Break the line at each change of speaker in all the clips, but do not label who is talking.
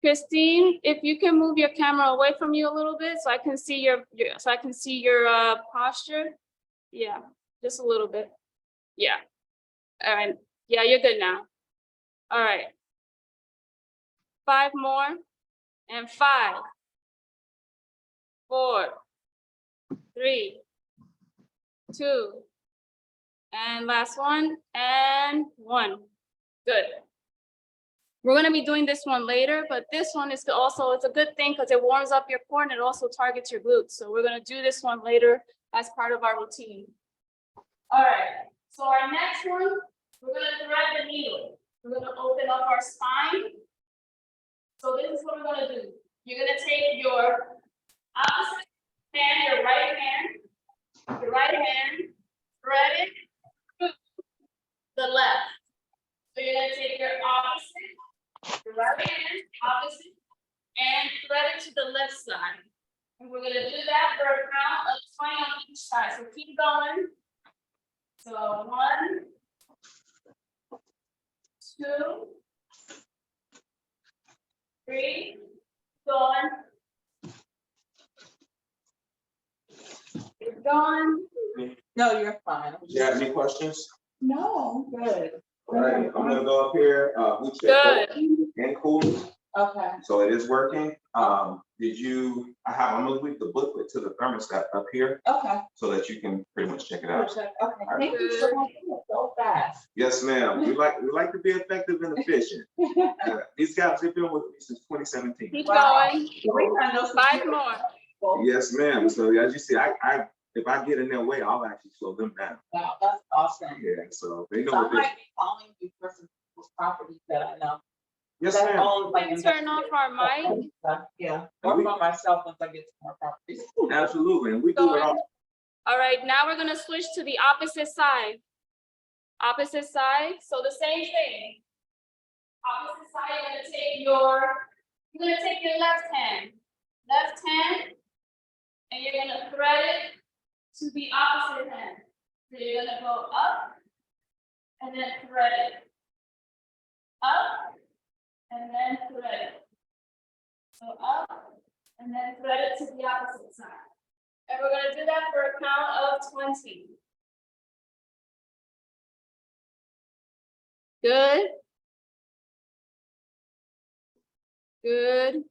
Christine, if you can move your camera away from you a little bit so I can see your posture. Yeah, just a little bit. Yeah. All right. Yeah, you're good now. All right. 5 more. And 5, 4, 3, 2, and last one, and 1. Good. We're gonna be doing this one later, but this one is also, it's a good thing because it warms up your core and it also targets your glutes. So we're gonna do this one later as part of our routine. All right, so our next one, we're gonna thread the needle. We're gonna open up our spine. So this is what we're gonna do. You're gonna take your opposite hand, your right hand, thread it to the left. So you're gonna take your right hand, opposite, and thread it to the left side. And we're gonna do that for a count of 20 on each side. So keep going. So 1, 2, 3, going. Keep going.
No, you're fine.
You have any questions?
No, good.
All right, I'm gonna go up here. We checked
Good.
and cooling,
Okay.
so it is working. I'm gonna leave the booklet to the thermostat up here
Okay.
so that you can pretty much check it out.
Okay. Thank you so much. So fast.
Yes, ma'am. We like to be effective and efficient. These guys have been with me since 2017.
Keep
Wow.
going. 5 more.
Yes, ma'am. So as you see, if I get in their way, I'll actually slow them down.
Wow, that's awesome.
Yeah, so they know
So I
what they.
might be calling you for some properties that I know.
Yes,
That's
ma'am.
all, like,
Can you turn off our mic?
Yeah, or for myself once I get some more properties.
Absolutely, and we do it all.
All right, now we're gonna switch to the opposite side. Opposite side, so the same thing. Opposite side, you're gonna take your left hand, and you're gonna thread it to the opposite hand. So you're gonna go up, and then thread it. Up, and then thread it. So up, and then thread it to the opposite side. And we're gonna do that for a count of 20. Good. Good.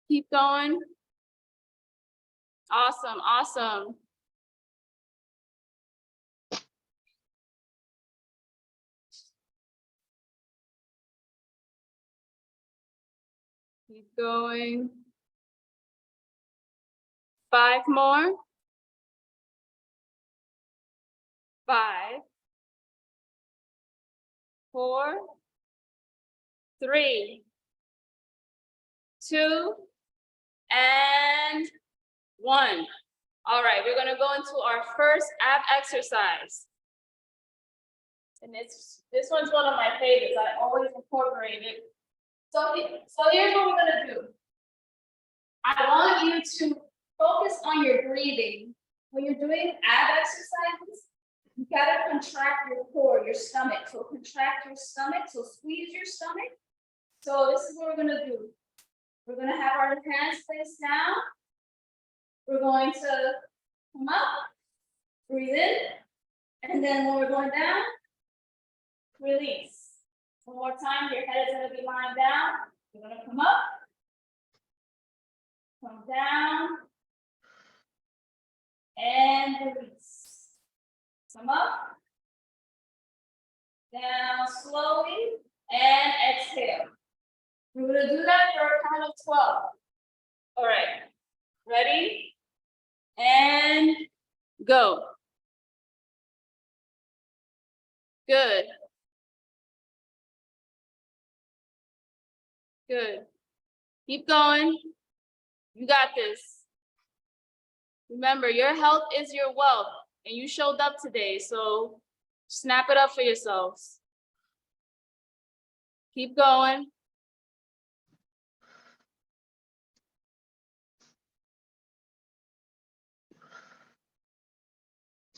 Keep going. Awesome, awesome. Keep going. 5 more. 5, 4, 3, 2, and 1. All right, we're gonna go into our first ab exercise. And this one's one of my favorites. I always incorporate it. So here's what we're gonna do. I want you to focus on your breathing. When you're doing ab exercises, you gotta contract your core, your stomach. So contract your stomach, so squeeze your stomach. So this is what we're gonna do. We're gonna have our hands placed down. We're going to come up, breathe in, and then when we're going down, release. One more time, your head is gonna be lying down. You're gonna come up, come down, and release. Come up, down slowly, and exhale. We're gonna do that for a count of 12. All right, ready? And go. Good. Good. Keep going. You got this. Remember, your health is your wealth, and you showed up today, so snap it up for yourselves. Keep going.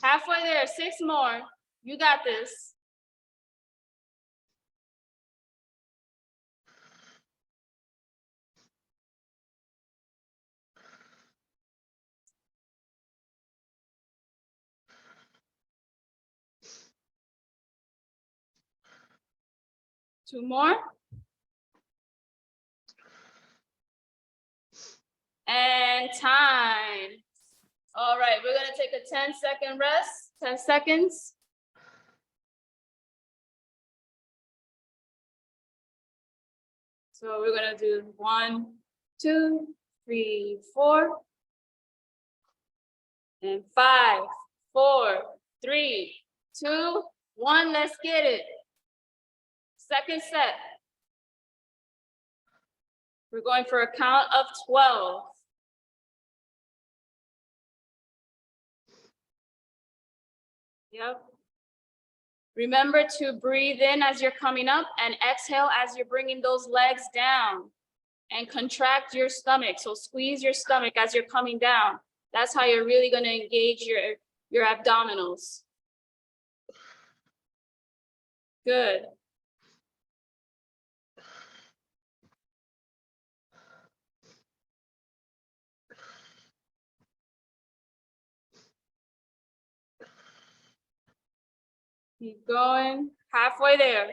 Halfway there, 6 more. You got this. Two more. And time. All right, we're gonna take a 10-second rest, 10 seconds. So we're gonna do 1, 2, 3, 4. And 5, 4, 3, 2, 1, let's get it. Second set. We're going for a count of 12. Yep. Remember to breathe in as you're coming up and exhale as you're bringing those legs down, and contract your stomach. So squeeze your stomach as you're coming down. That's how you're really going to engage your abdominals. Good. Keep going, halfway there.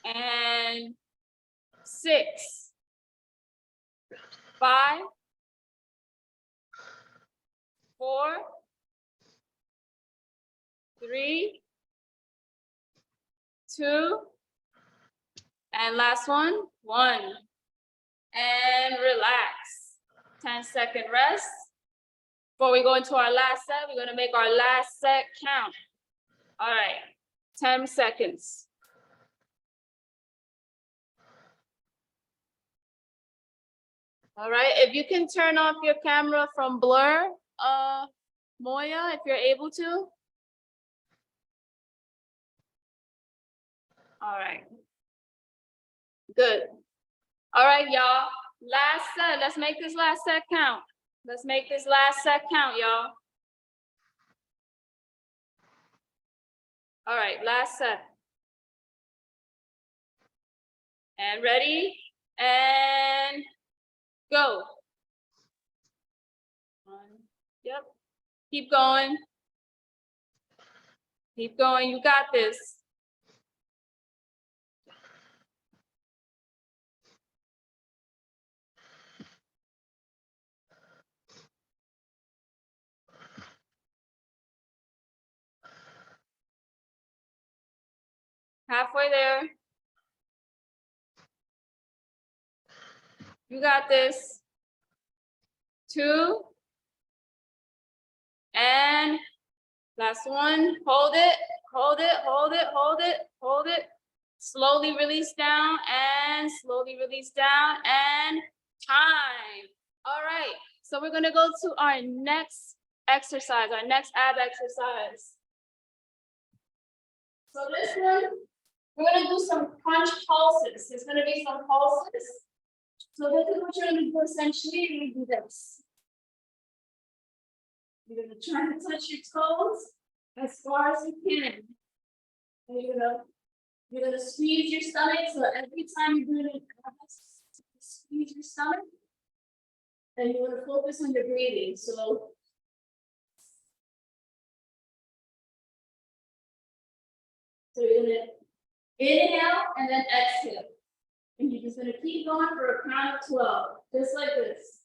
And 6, 5, 4, 3, 2, and last one, 1. And relax. 10-second rest. Before we go into our last set, we're gonna make our last set count. All right, 10 seconds. All right, if you can turn off your camera from blur, Moya, if you're able to. All right. Good. All right, y'all. Last set. Let's make this last set count. Let's make this last set count, y'all. All right, last set. And ready? And go. 1. Yep. Keep going. Keep going. You got this. Halfway there. You got this. 2. And last one. Hold it, hold it, hold it, hold it, hold it. Slowly release down and slowly release down and time. All right, so we're gonna go to our next exercise, our next ab exercise. So this one, we're gonna do some crunch pulses. There's gonna be some pulses. So this is what you're gonna do essentially. You're gonna do this. You're gonna try to touch your toes as far as you can. And you're gonna squeeze your stomach. So every time you're doing it, squeeze your stomach. And you want to focus on your breathing. So you're gonna inhale and then exhale. And you're just gonna keep going for a count of 12, just like this.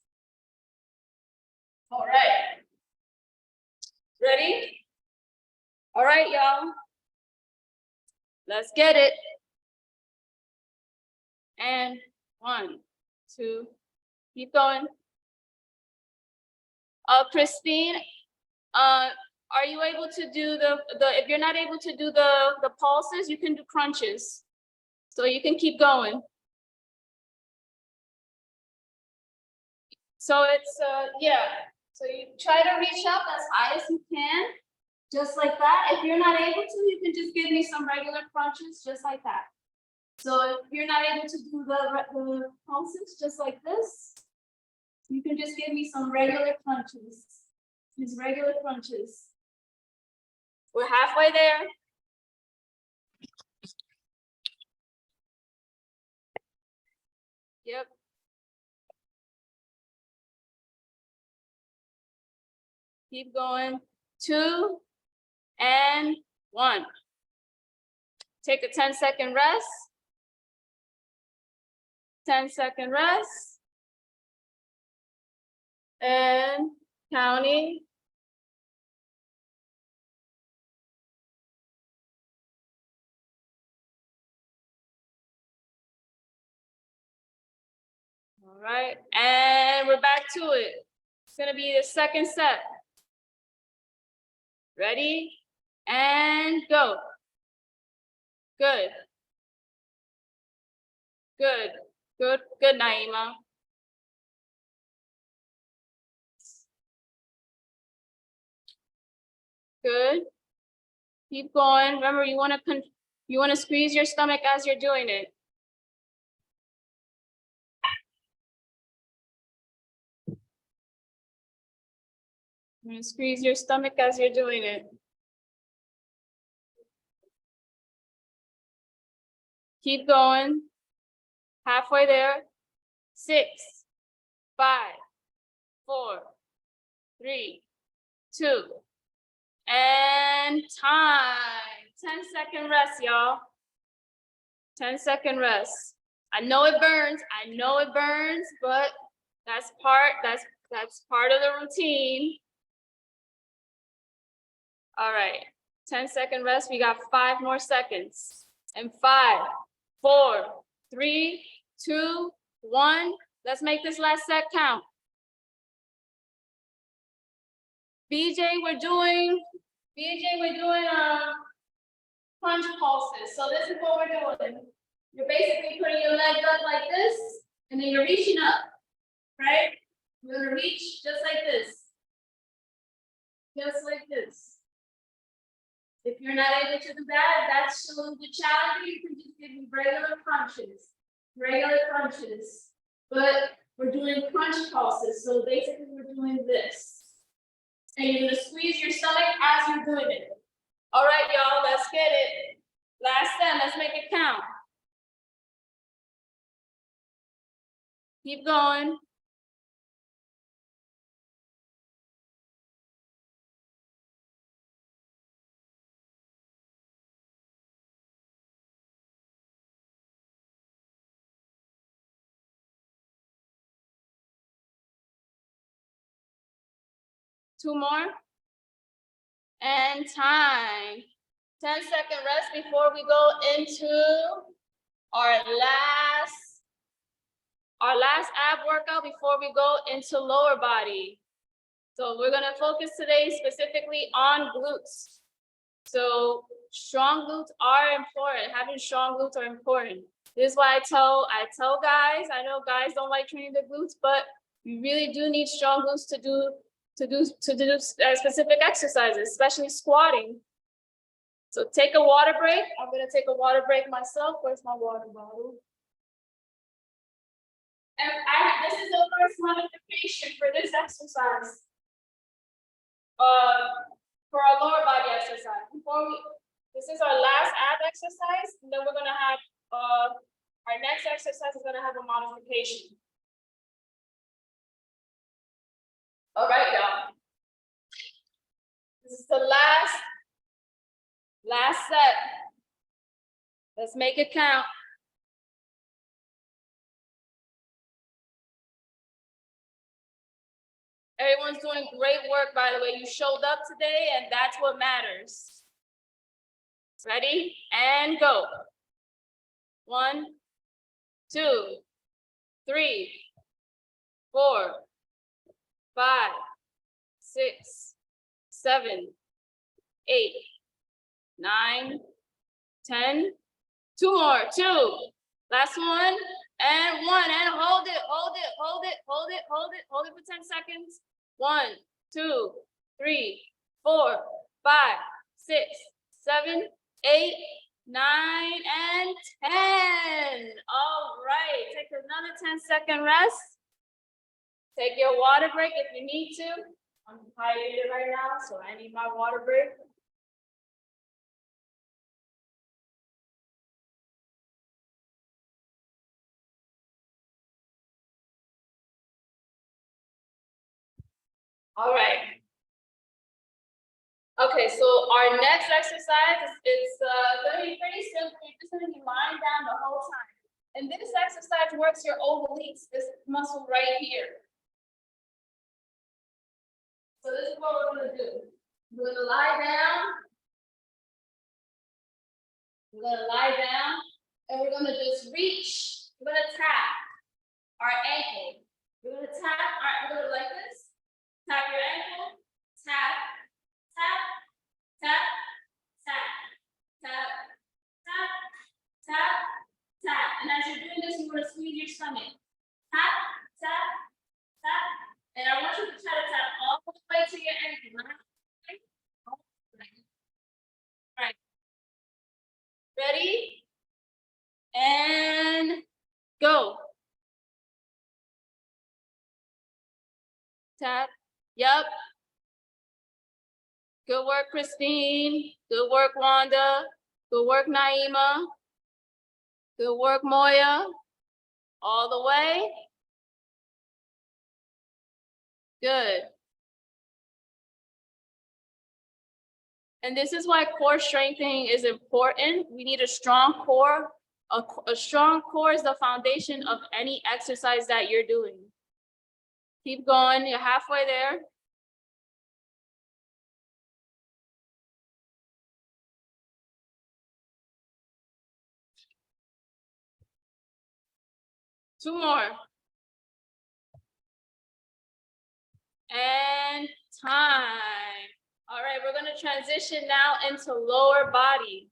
All right. Ready? All right, y'all. Let's get it. And 1, 2, keep going. Christine, are you able to do if you're not able to do the pulses, you can do crunches. So you can keep going. So it's, yeah. So you try to reach up as high as you can, just like that. If you're not able to, you can just give me some regular crunches, just like that. So if you're not able to do the pulses, just like this, you can just give me some regular crunches. These regular crunches. We're halfway there. Yep. Keep going. 2 and 1. Take a 10-second rest. 10-second rest. And counting. All right, and we're back to it. It's gonna be the second set. Ready? And go. Good. Good, good, good, Naima. Good. Keep going. Remember, you want to squeeze your stomach as you're doing it. You're gonna squeeze your stomach as you're doing it. Keep going. Halfway there. 6, 5, 4, 3, 2, and time. 10-second rest, y'all. 10-second rest. I know it burns. I know it burns, but that's part of the routine. All right. 10-second rest. We got 5 more seconds. And 5, 4, 3, 2, 1. Let's make this last set count. BJ, we're doing crunch pulses. So this is what we're doing. You're basically putting your legs up like this, and then you're reaching up, right? You're gonna reach just like this. Just like this. If you're not able to do that, that's shows the challenge. You can just give me regular crunches. But we're doing crunch pulses. So basically we're doing this. And you're gonna squeeze your stomach as you're doing it. All right, y'all, let's get it. Last set, let's make it count. Keep going. Two more. And time. 10-second rest before we go into our last ab workout before we go into lower body. So we're gonna focus today specifically on glutes. So strong glutes are important. Having strong glutes are important. This is why I tell guys, I know guys don't like training the glutes, but you really do need strong glutes to do specific exercises, especially squatting. So take a water break. I'm gonna take a water break myself. Where's my water bottle? And this is the first modification for this exercise. For our lower body exercise. This is our last ab exercise, and then we're gonna have our next exercise is gonna have a modification. All right, y'all. This is the last set. Let's make it count. Everyone's doing great work, by the way. You showed up today, and that's what matters. Ready? And go. 1, 2, 3, 4, 5, 6, 7, 8, 9, 10. 2 more. 2. Last one. And 1. And hold it for 10 seconds. 1, 2, 3, 4, 5, 6, 7, 8, 9, and 10. All right. Take another 10-second rest. Take your water break if you need to. I'm hydrated right now, so I need my water break. All right. Okay, so our next exercise is gonna be pretty simple. You're just gonna be lying down the whole time. And this exercise works your obliques, this muscle right here. So this is what we're gonna do. We're gonna lie down. We're gonna lie down, and we're gonna just reach. We're gonna tap our ankle. We're gonna tap, all right, we're gonna like this. Tap your ankle, tap, tap, tap, tap, tap, tap, tap, tap. And as you're doing this, you want to squeeze your stomach. Tap, tap, tap. And I want you to try to tap all the way to your ankle. All right. Ready? And go. Tap. Yep. Good work, Christine. Good work, Wanda. Good work, Naima. Good work, Moya. All the way. Good. And this is why core strengthening is important. We need a strong core. A strong core is the foundation of any exercise that you're doing. Keep going, you're halfway there. Two more. And time. All right, we're gonna transition now into lower body.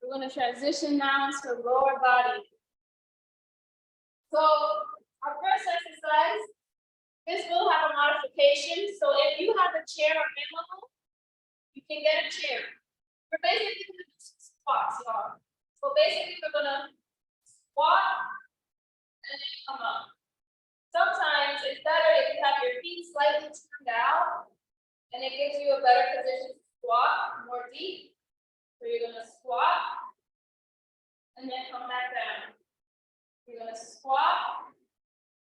We're gonna transition now into lower body. So our first exercise, this will have a modification. So if you have a chair available, you can get a chair. We're basically gonna do squats, y'all. So basically we're gonna squat and then come up. Sometimes it's better if you have your feet slightly turned out and it gives you a better position to squat more deep. So you're gonna squat and then come back down. You're gonna squat,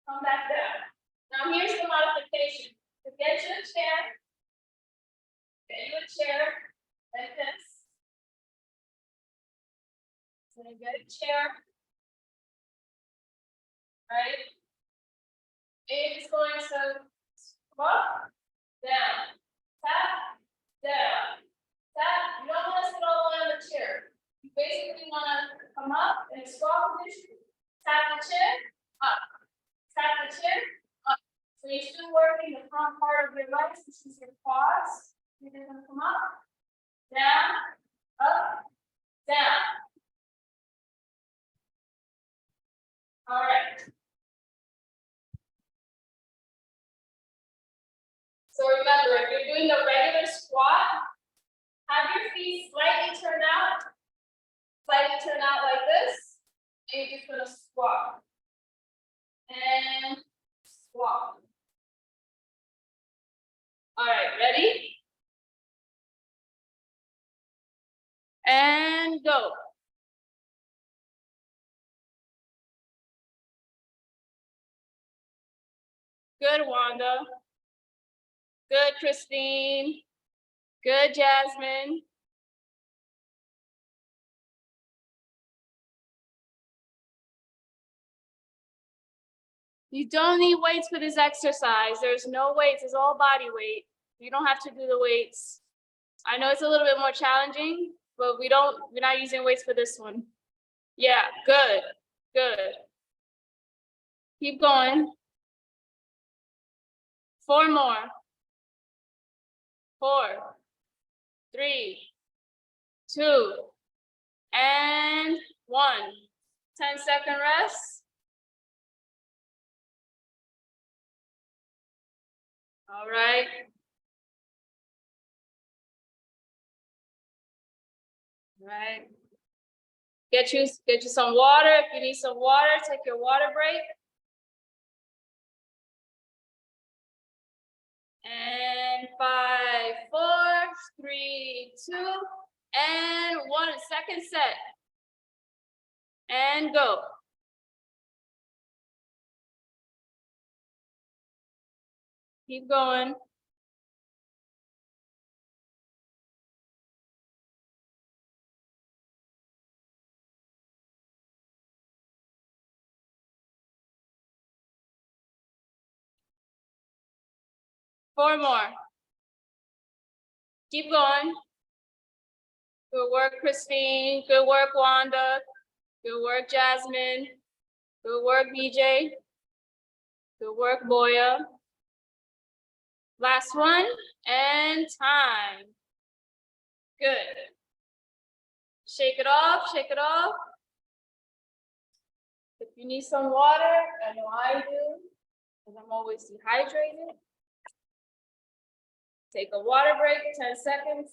come back down. Now here's the modification. To get you a chair, like this. So you get a chair, right? It's going to squat, down, tap, down, tap. You don't want to sit all the way on the chair. You basically want to come up in a squat position, tap the chin, up, tap the chin, up. So you're still working the front part of your legs, which is your quads. You're going to come up, down, up, down. All right. So remember, if you're doing a regular squat, have your feet slightly turned out like this, and you're just gonna squat and squat. All right, ready? And go. Good, Wanda. Good, Christine. Good, Jasmine. You don't need weights for this exercise. There's no weights, it's all body weight. You don't have to do the weights. I know it's a little bit more challenging, but we're not using weights for this one. Yeah, good, good. Keep going. 4 more. 4, 3, 2, and 1. 10-second rest. All right. All right. Get you some water. If you need some water, take your water break. And 5, 4, 3, 2, and 1. Second set. And go. Keep going. Four more. Keep going. Good work, Christine. Good work, Wanda. Good work, Jasmine. Good work, BJ. Good work, Boya. Last one, and time. Good. Shake it off, shake it off. If you need some water, I know I do, because I'm always dehydrated. Take a water break, 10 seconds.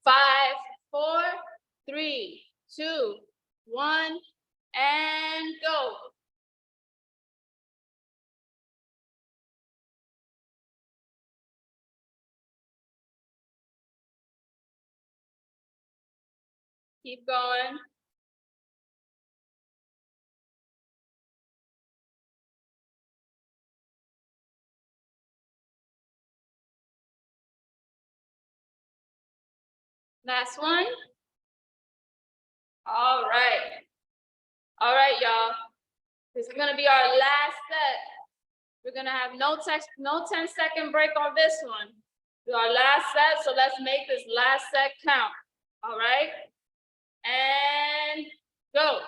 5, 4, 3, 2, 1, and go. Keep going. Last one. All right. All right, y'all. This is gonna be our last set. We're gonna have no 10-second break on this one. Do our last set, so let's make this last set count. All right? And go.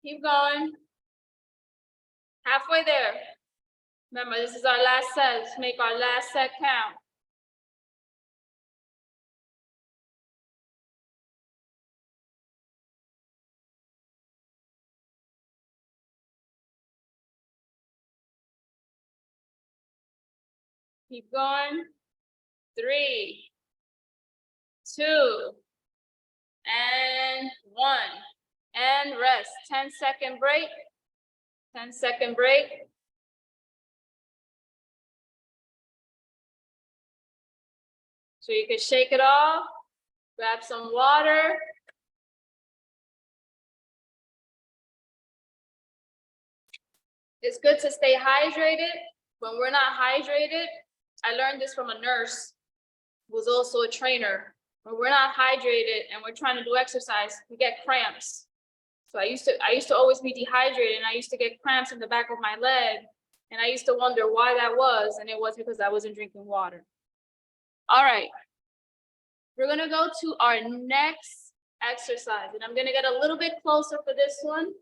Keep going. Halfway there. Remember, this is our last set. Let's make our last set count. Keep going. 3, 2, and 1. And rest. 10-second break. 10-second break. So you can shake it off, grab some water. It's good to stay hydrated. When we're not hydrated, I learned this from a nurse who was also a trainer. When we're not hydrated and we're trying to do exercise, we get cramps. So I used to always be dehydrated, and I used to get cramps in the back of my leg. And I used to wonder why that was, and it was because I wasn't drinking water. All right, we're gonna go to our next exercise, and I'm gonna get a little bit closer for this one.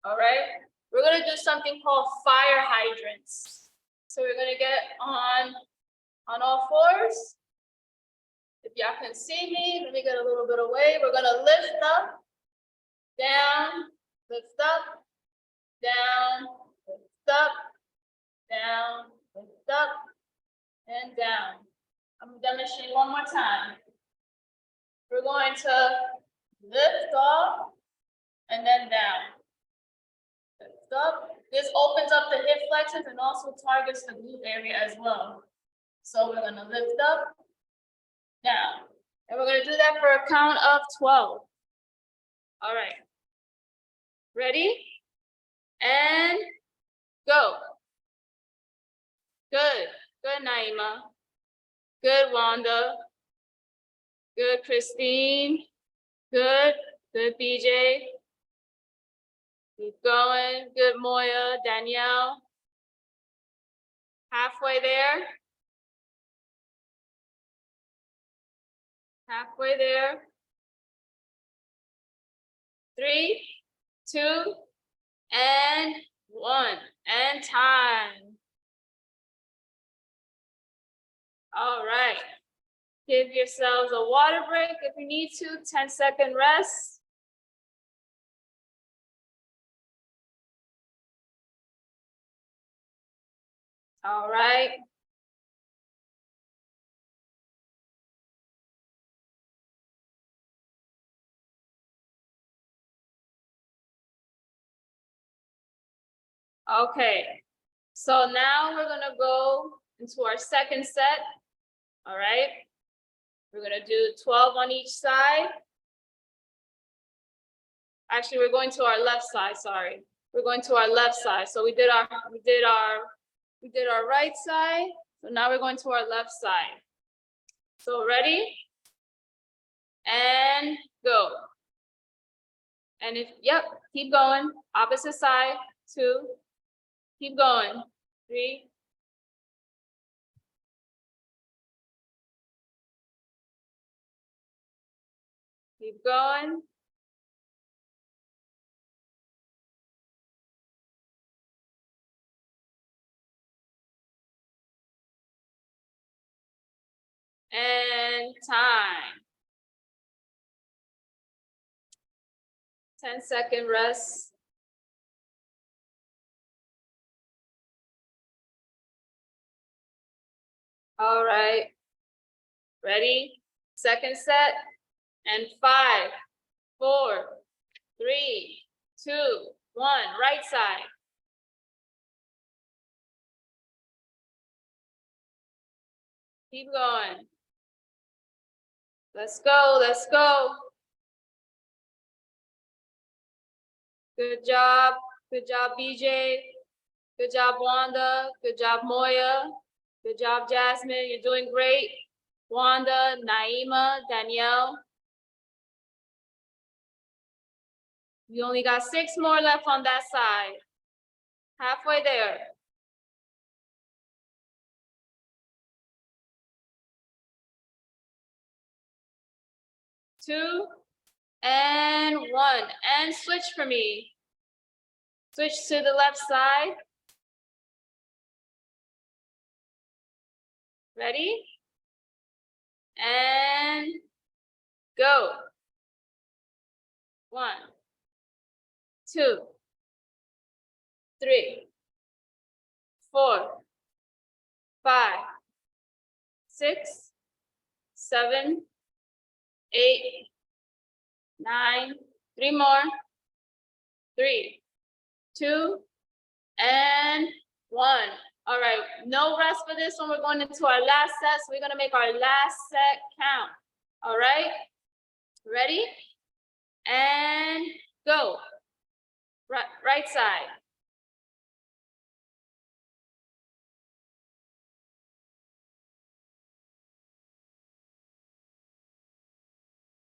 All right, we're gonna do something called fire hydrants. So we're gonna get on all fours. If y'all can see me, let me get a little bit away. We're gonna lift up, down, lift up, down, lift up, down, lift up, and down. I'm gonna demonstrate one more time. We're going to lift up and then down. Lift up. This opens up the hip flexors and also targets the glute area as well. So we're gonna lift up, down. And we're gonna do that for a count of 12. All right. Ready? And go. Good. Good, Naima. Good, Wanda. Good, Christine. Good. Good, BJ. Keep going. Good, Moya. Danielle. Halfway there. Halfway there. 3, 2, and 1. And time. All right. Give yourselves a water break if you need to, 10-second rest. All right. Okay, So now we're gonna go into our second set. All right. We're gonna do 12 on each side. Actually, we're going to our left side, sorry. We're going to our left side. So we did our right side. So now we're going to our left side. So ready? And go. And yep, keep going. Opposite side, 2. Keep going. 3. Keep going. And time. 10-second rest. All right. Ready? Second set. And 5, 4, 3, 2, 1. Right side. Keep going. Let's go, let's go. Good job, BJ. Good job, Wanda. Good job, Moya. Good job, Jasmine. You're doing great. Wanda, Naima, Danielle. You only got 6 more left on that side. Halfway there. 2 and 1. And switch for me. Switch to the left side. Ready? And go. 1, 2, 3, 4, 5, 6, 7, 8, 9, 3 more. 3, 2, and 1. All right, no rest for this one. We're going into our last set. So we're gonna make our last set count. All right, ready? And go. Right side.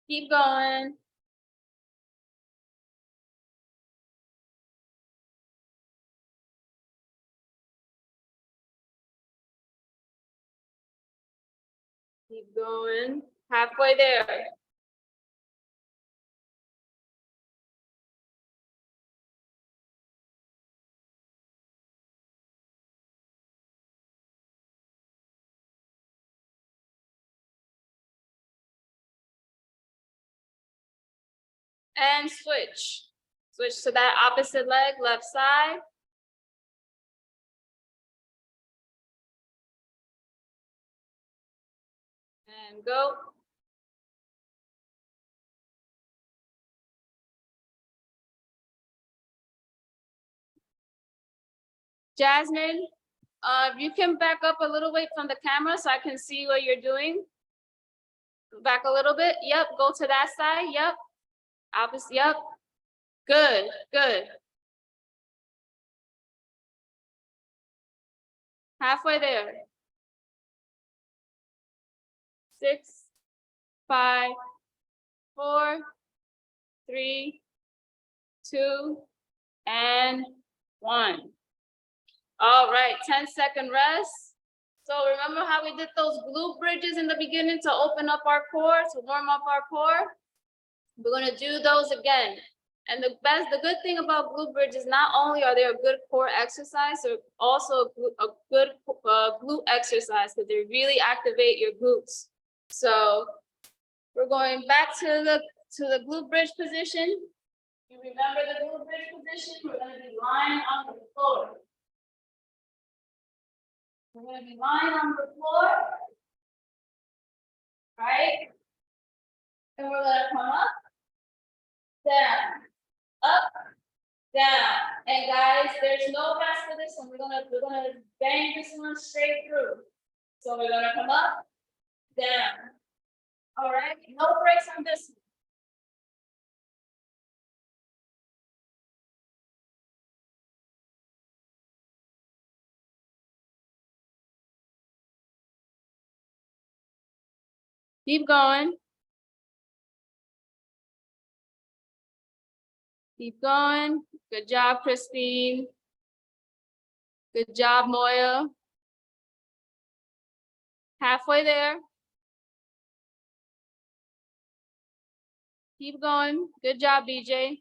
Keep going. Keep going. Halfway there. And switch. Switch to that opposite leg, left side. And go. Jasmine, you can back up a little bit from the camera so I can see what you're doing. Back a little bit. Yep, go to that side. Yep. Opposite. Yep. Good, good. Halfway there. 6, 5, 4, 3, 2, and 1. All right, 10-second rest. So remember how we did those glute bridges in the beginning to open up our core, to warm up our core? We're gonna do those again. And the good thing about glute bridges, not only are they a good core exercise, they're also a good glute exercise because they really activate your glutes. So we're going back to the glute bridge position. You remember the glute bridge position? We're gonna be lying on the floor. We're gonna be lying on the floor, right? And we're gonna come up, down, up, down. And guys, there's no rest for this one. We're gonna bang this one straight through. So we're gonna come up, down. All right, no breaks on this one. Keep going. Keep going. Good job, Christine. Good job, Moya. Halfway there. Keep going. Good job, BJ.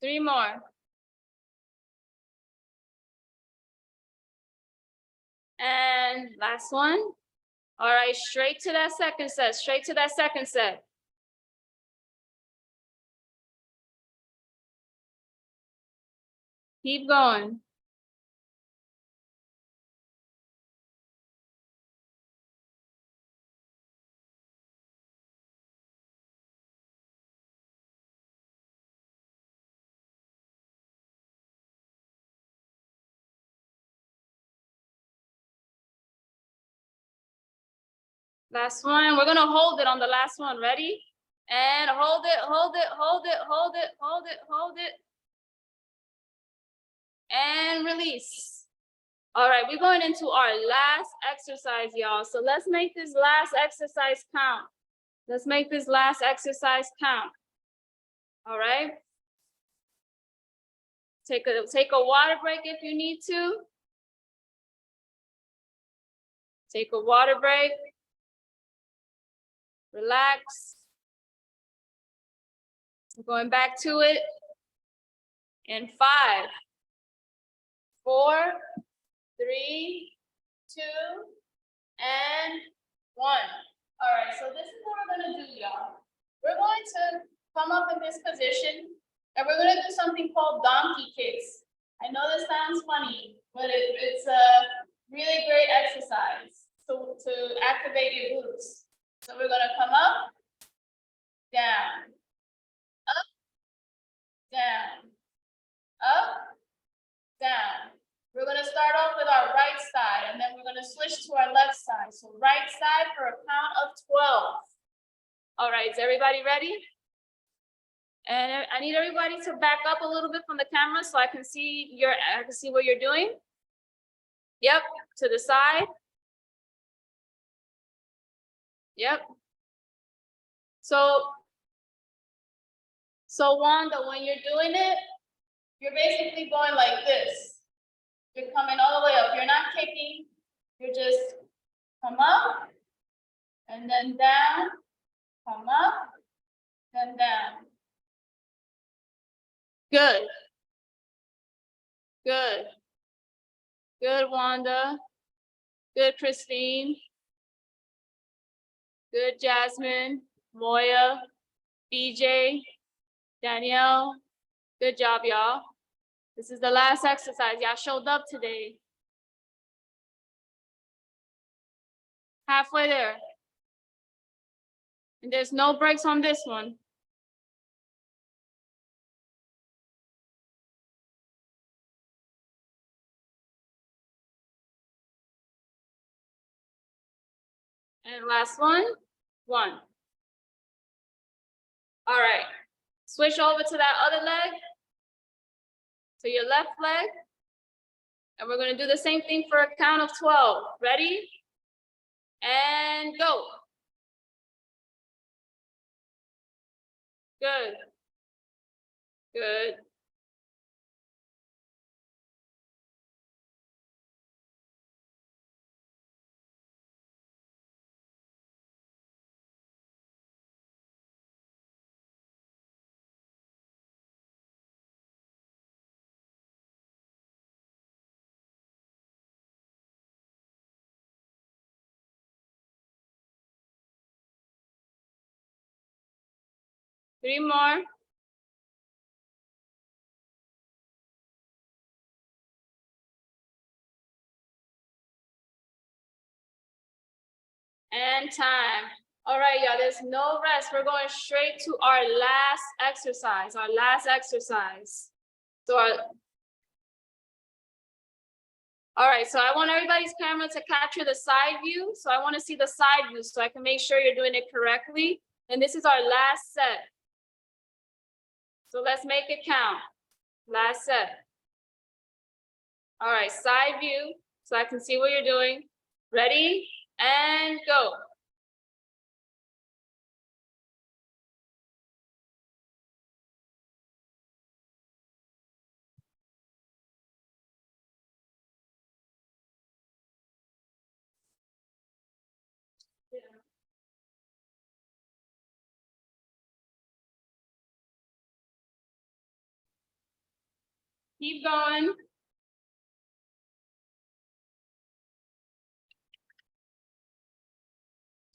Three more. And last one. All right, straight to that second set, straight to that second set. Keep going. Last one, we're gonna hold it on the last one, ready? And hold it, hold it, hold it, hold it, hold it, hold it. And release. All right, we're going into our last exercise, y'all. So let's make this last exercise count. Let's make this last exercise count. All right. Take a water break if you need to. Take a water break. Relax. We're going back to it. In 5, 4, 3, 2, and 1. All right, so this is what we're gonna do, y'all. We're going to come up in this position, and we're gonna do something called donkey kicks. I know this sounds funny, but it's a really great exercise to activate your glutes. So we're gonna come up, down, up, down, up, down. We're gonna start off with our right side, and then we're gonna switch to our left side. So right side for a count of 12. All right, is everybody ready? And I need everybody to back up a little bit from the camera so I can see what you're doing. Yep, to the side. Yep. So Wanda, when you're doing it, you're basically going like this. You're coming all the way up. You're not kicking. You're just come up and then down, come up, then down. Good. Good. Good, Wanda. Good, Christine. Good, Jasmine, Moya, BJ, Danielle. Good job, y'all. This is the last exercise. Y'all showed up today. Halfway there. And there's no breaks on this one. And last one. All right. Switch over to that other leg. To your left leg. And we're going to do the same thing for a count of 12. Ready? And go. Good. Good. Three more. And time. All right, y'all, there's no rest. We're going straight to our last exercise, So all right, so I want everybody's camera to capture the side view. So I want to see the side view so I can make sure you're doing it correctly. And this is our last set. So let's make it count. Last set. All right, side view, so I can see what you're doing. Ready, and go. Keep going.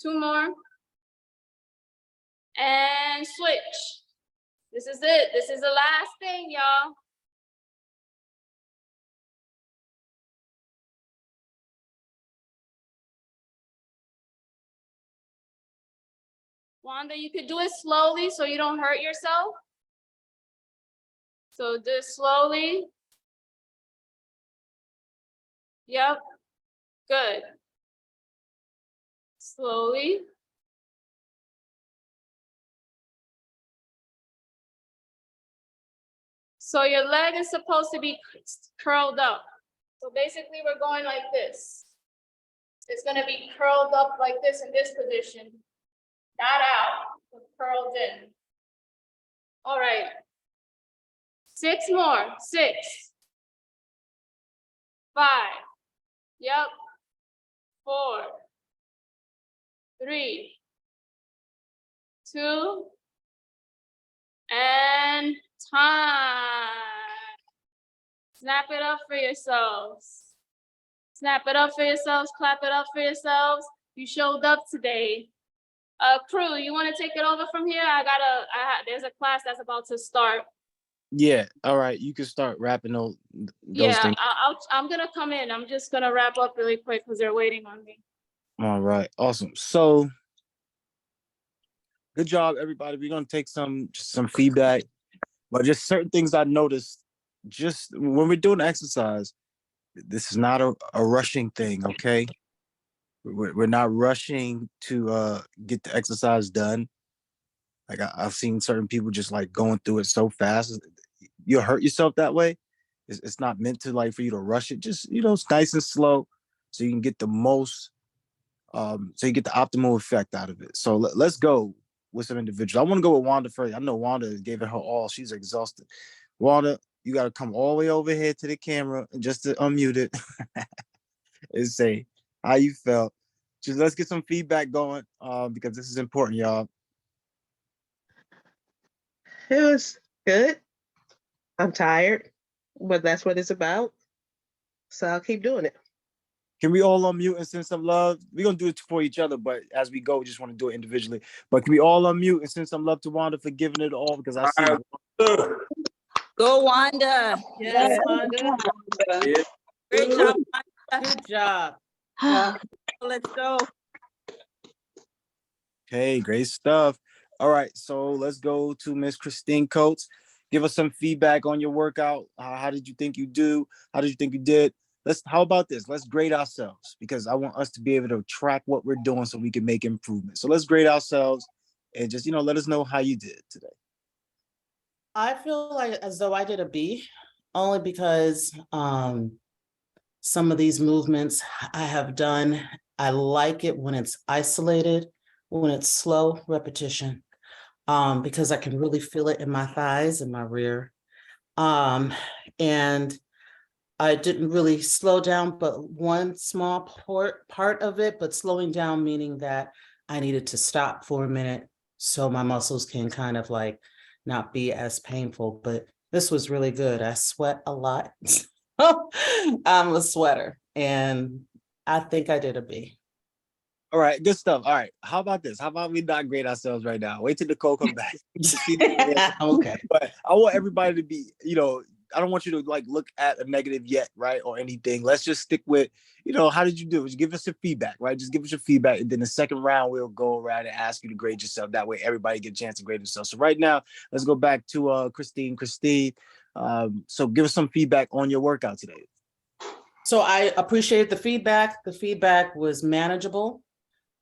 Two more. And switch. This is it. This is the last thing, y'all. Wanda, you could do it slowly so you don't hurt yourself. So do it slowly. Yep. Good. Slowly. So your leg is supposed to be curled up. So basically we're going like this. It's gonna be curled up like this in this position. Not out, but curled in. All right. 6 more, 6. 5. Yep. 4. 3. 2. And time. Snap it up for yourselves. Snap it up for yourselves, clap it up for yourselves. You showed up today. Crew, you want to take it over from here? There's a class that's about to start.
Yeah, all right, you can start wrapping those
Yeah,
things.
I'm gonna come in. I'm just gonna wrap up really quick because they're waiting on me.
All right, awesome. So good job, everybody. We're gonna take some feedback, but just certain things I noticed just when we're doing exercise. This is not a rushing thing, okay? We're not rushing to get the exercise done. Like I've seen certain people just like going through it so fast. You'll hurt yourself that way. It's not meant to like for you to rush it. Just, it's nice and slow so you can get the most, so you get the optimal effect out of it. So let's go with some individuals. I want to go with Wanda first. I know Wanda gave it her all. She's exhausted. Wanda, you got to come all the way over here to the camera just to unmute it and say how you felt. Just let's get some feedback going because this is important, y'all.
It was good. I'm tired, but that's what it's about. So I'll keep doing it.
Can we all unmute and send some love? We're going to do it for each other, but as we go, we just want to do it individually. But can we all unmute and send some love to Wanda for giving it all? Because I see
Go, Wanda.
Yes,
Wanda.
Yeah.
Great job, Wanda.
Good job.
Let's go.
Okay, great stuff. All right, so let's go to Miss Christine Coates. Give us some feedback on your workout. How did you think you do? How did you think you did? How about this? Let's grade ourselves because I want us to be able to track what we're doing so we can make improvements. So let's grade ourselves and just, let us know how you did today.
I feel like as though I did a B, only because some of these movements I have done, I like it when it's isolated, when it's slow repetition, because I can really feel it in my thighs and my rear. And I didn't really slow down, but one small part of it, but slowing down meaning that I needed to stop for a minute so my muscles can kind of like not be as painful, but this was really good. I sweat a lot. I'm a sweater and I think I did a B.
All right, good stuff. All right, how about this? How about we not grade ourselves right now? Wait till Nicole come back.
Okay.
But I want everybody to be, I don't want you to like look at a negative yet, right? Or anything. Let's just stick with, how did you do? Just give us your feedback, right? Just give us your feedback. And then the second round, we'll go around and ask you to grade yourself. That way everybody get a chance to grade themselves. So right now, let's go back to Christine. Christine, so give us some feedback on your workout today.
So I appreciated the feedback. The feedback was manageable.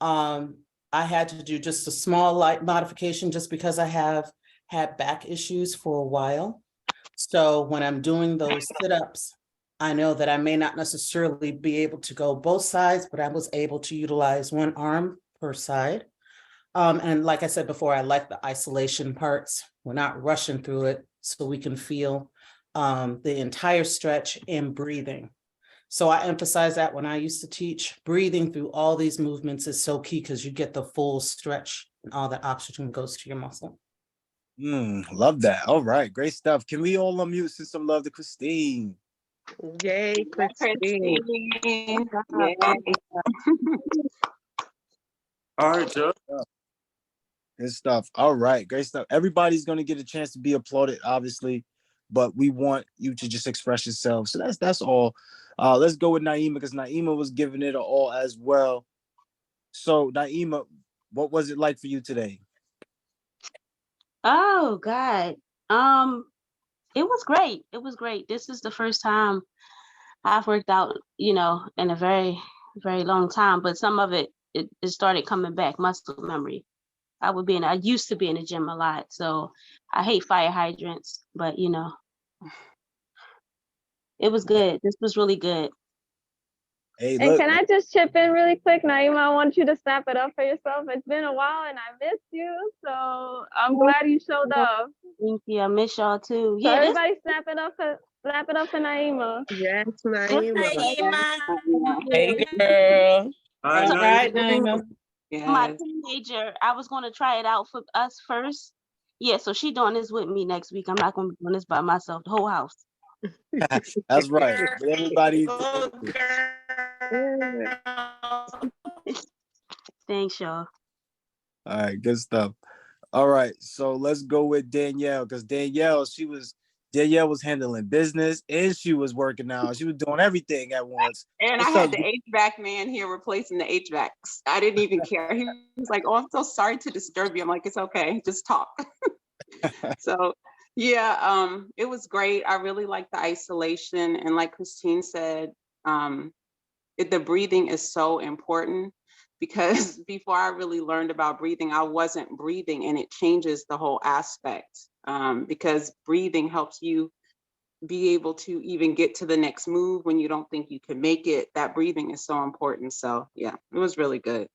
I had to do just a small light modification just because I have had back issues for a while. So when I'm doing those sit-ups, I know that I may not necessarily be able to go both sides, but I was able to utilize one arm per side. And like I said before, I like the isolation parts. We're not rushing through it, so we can feel the entire stretch and breathing. So I emphasize that when I used to teach, breathing through all these movements is so key because you get the full stretch and all that oxygen goes to your muscle.
Love that. All right, great stuff. Can we all unmute, send some love to Christine?
Yay, Christine.
All right, Joe.
Good stuff. All right, great stuff. Everybody's gonna get a chance to be applauded, obviously, but we want you to just express yourself. So that's all. Let's go with Naima because Naima was giving it all as well. So Naima, what was it like for you today?
Oh God. It was great. It was great. This is the first time I've worked out, in a very, very long time, but some of it started coming back, muscle memory. I used to be in the gym a lot, so I hate fire hydrants, but it was good. This was really good.
Hey,
And
look,
can I just chip in really quick, Naima? I want you to snap it up for yourself. It's been a while and I missed you, so I'm glad you showed up.
Thank you. I miss y'all too.
So
Yeah,
everybody snap it up for Naima.
Yes,
Hi,
Naima.
Naima.
Hey, girl.
All
All
right,
right, Naima.
my teenager, I was going to try it out for us first. Yeah, so she doing this with me next week. I'm not going to be doing this by myself, the whole house.
that's right. But everybody,
Go, girl.
Thanks, y'all.
all right, good stuff. All right, so let's go with Danielle because Danielle was handling business and she was working out. She was doing everything at once.
And
What's
I had
up?
the HVAC man here replacing the HVACs. I didn't even care. He was like, "Oh, I'm so sorry to disturb you." I'm like, "It's okay, just talk." So yeah, it was great. I really liked the isolation, and like Christine said, the breathing is so important because before I really learned about breathing, I wasn't breathing, and it changes the whole aspect because breathing helps you be able to even get to the next move when you don't think you can make it. That breathing is so important. So yeah, it was really good.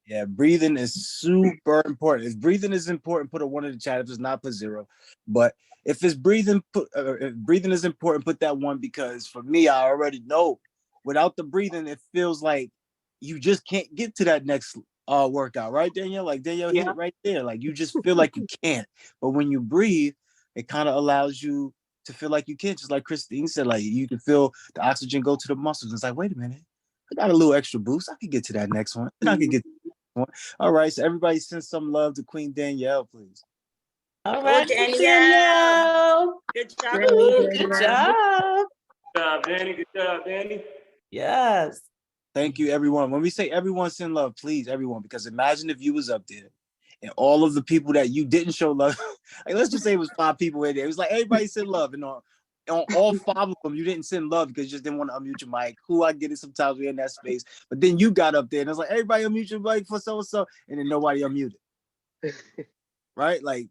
Yeah, breathing is super important. If breathing is important, put a 1 in the chat. If it's not, put 0. But if breathing is important, put that 1 because for me, I already know without the breathing, it feels like you just can't get to that next workout, right, Danielle? Like Danielle hit it right there. Like you just feel like you can't. But when you breathe, it kind of allows you to feel like you can. Just like Christine said, like you can feel the oxygen go to the muscles. It's like, wait a minute, I got a little extra boost. I can get to that next one. And I can get to one. All right, so everybody send some love to Queen Danielle, please.
All
Go,
right,
Danielle. Good job.
Good job.
Good job, Danny. Good job, Danny.
Yes.
Thank you, everyone. When we say everyone send love, please, everyone, because imagine if you was up there and all of the people that you didn't show love, like let's just say it was 5 people in there. It was like everybody send love, and on all 5 of them, you didn't send love because you just didn't want to unmute your mic. Cool, I get it. Sometimes we're in that space, but then you got up there and it's like everybody unmute your mic for so and so, and then nobody unmuted. Right? Like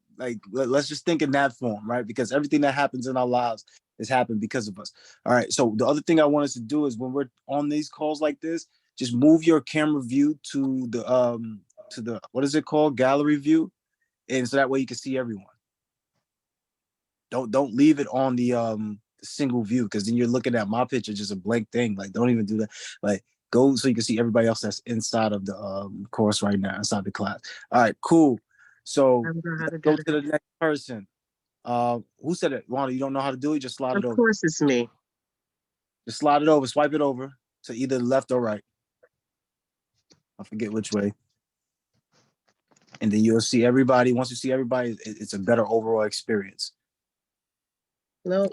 let's just think in that form, right? Because everything that happens in our lives has happened because of us. All right. So the other thing I want us to do is when we're on these calls like this, just move your camera view to the what is it called? Gallery view. And so that way you can see everyone. Don't leave it on the single view because then you're looking at my picture, just a blank thing. Like don't even do that. Like go so you can see everybody else that's inside of the course right now, inside the class. All right, cool. So go to the next person. Who said it? Wanda, you don't know how to do it? Just slide it over.
Of course it's me.
Just slide it over, swipe it over to either left or right. I forget which way. And then you'll see everybody. Once you see everybody, it's a better overall experience.
No,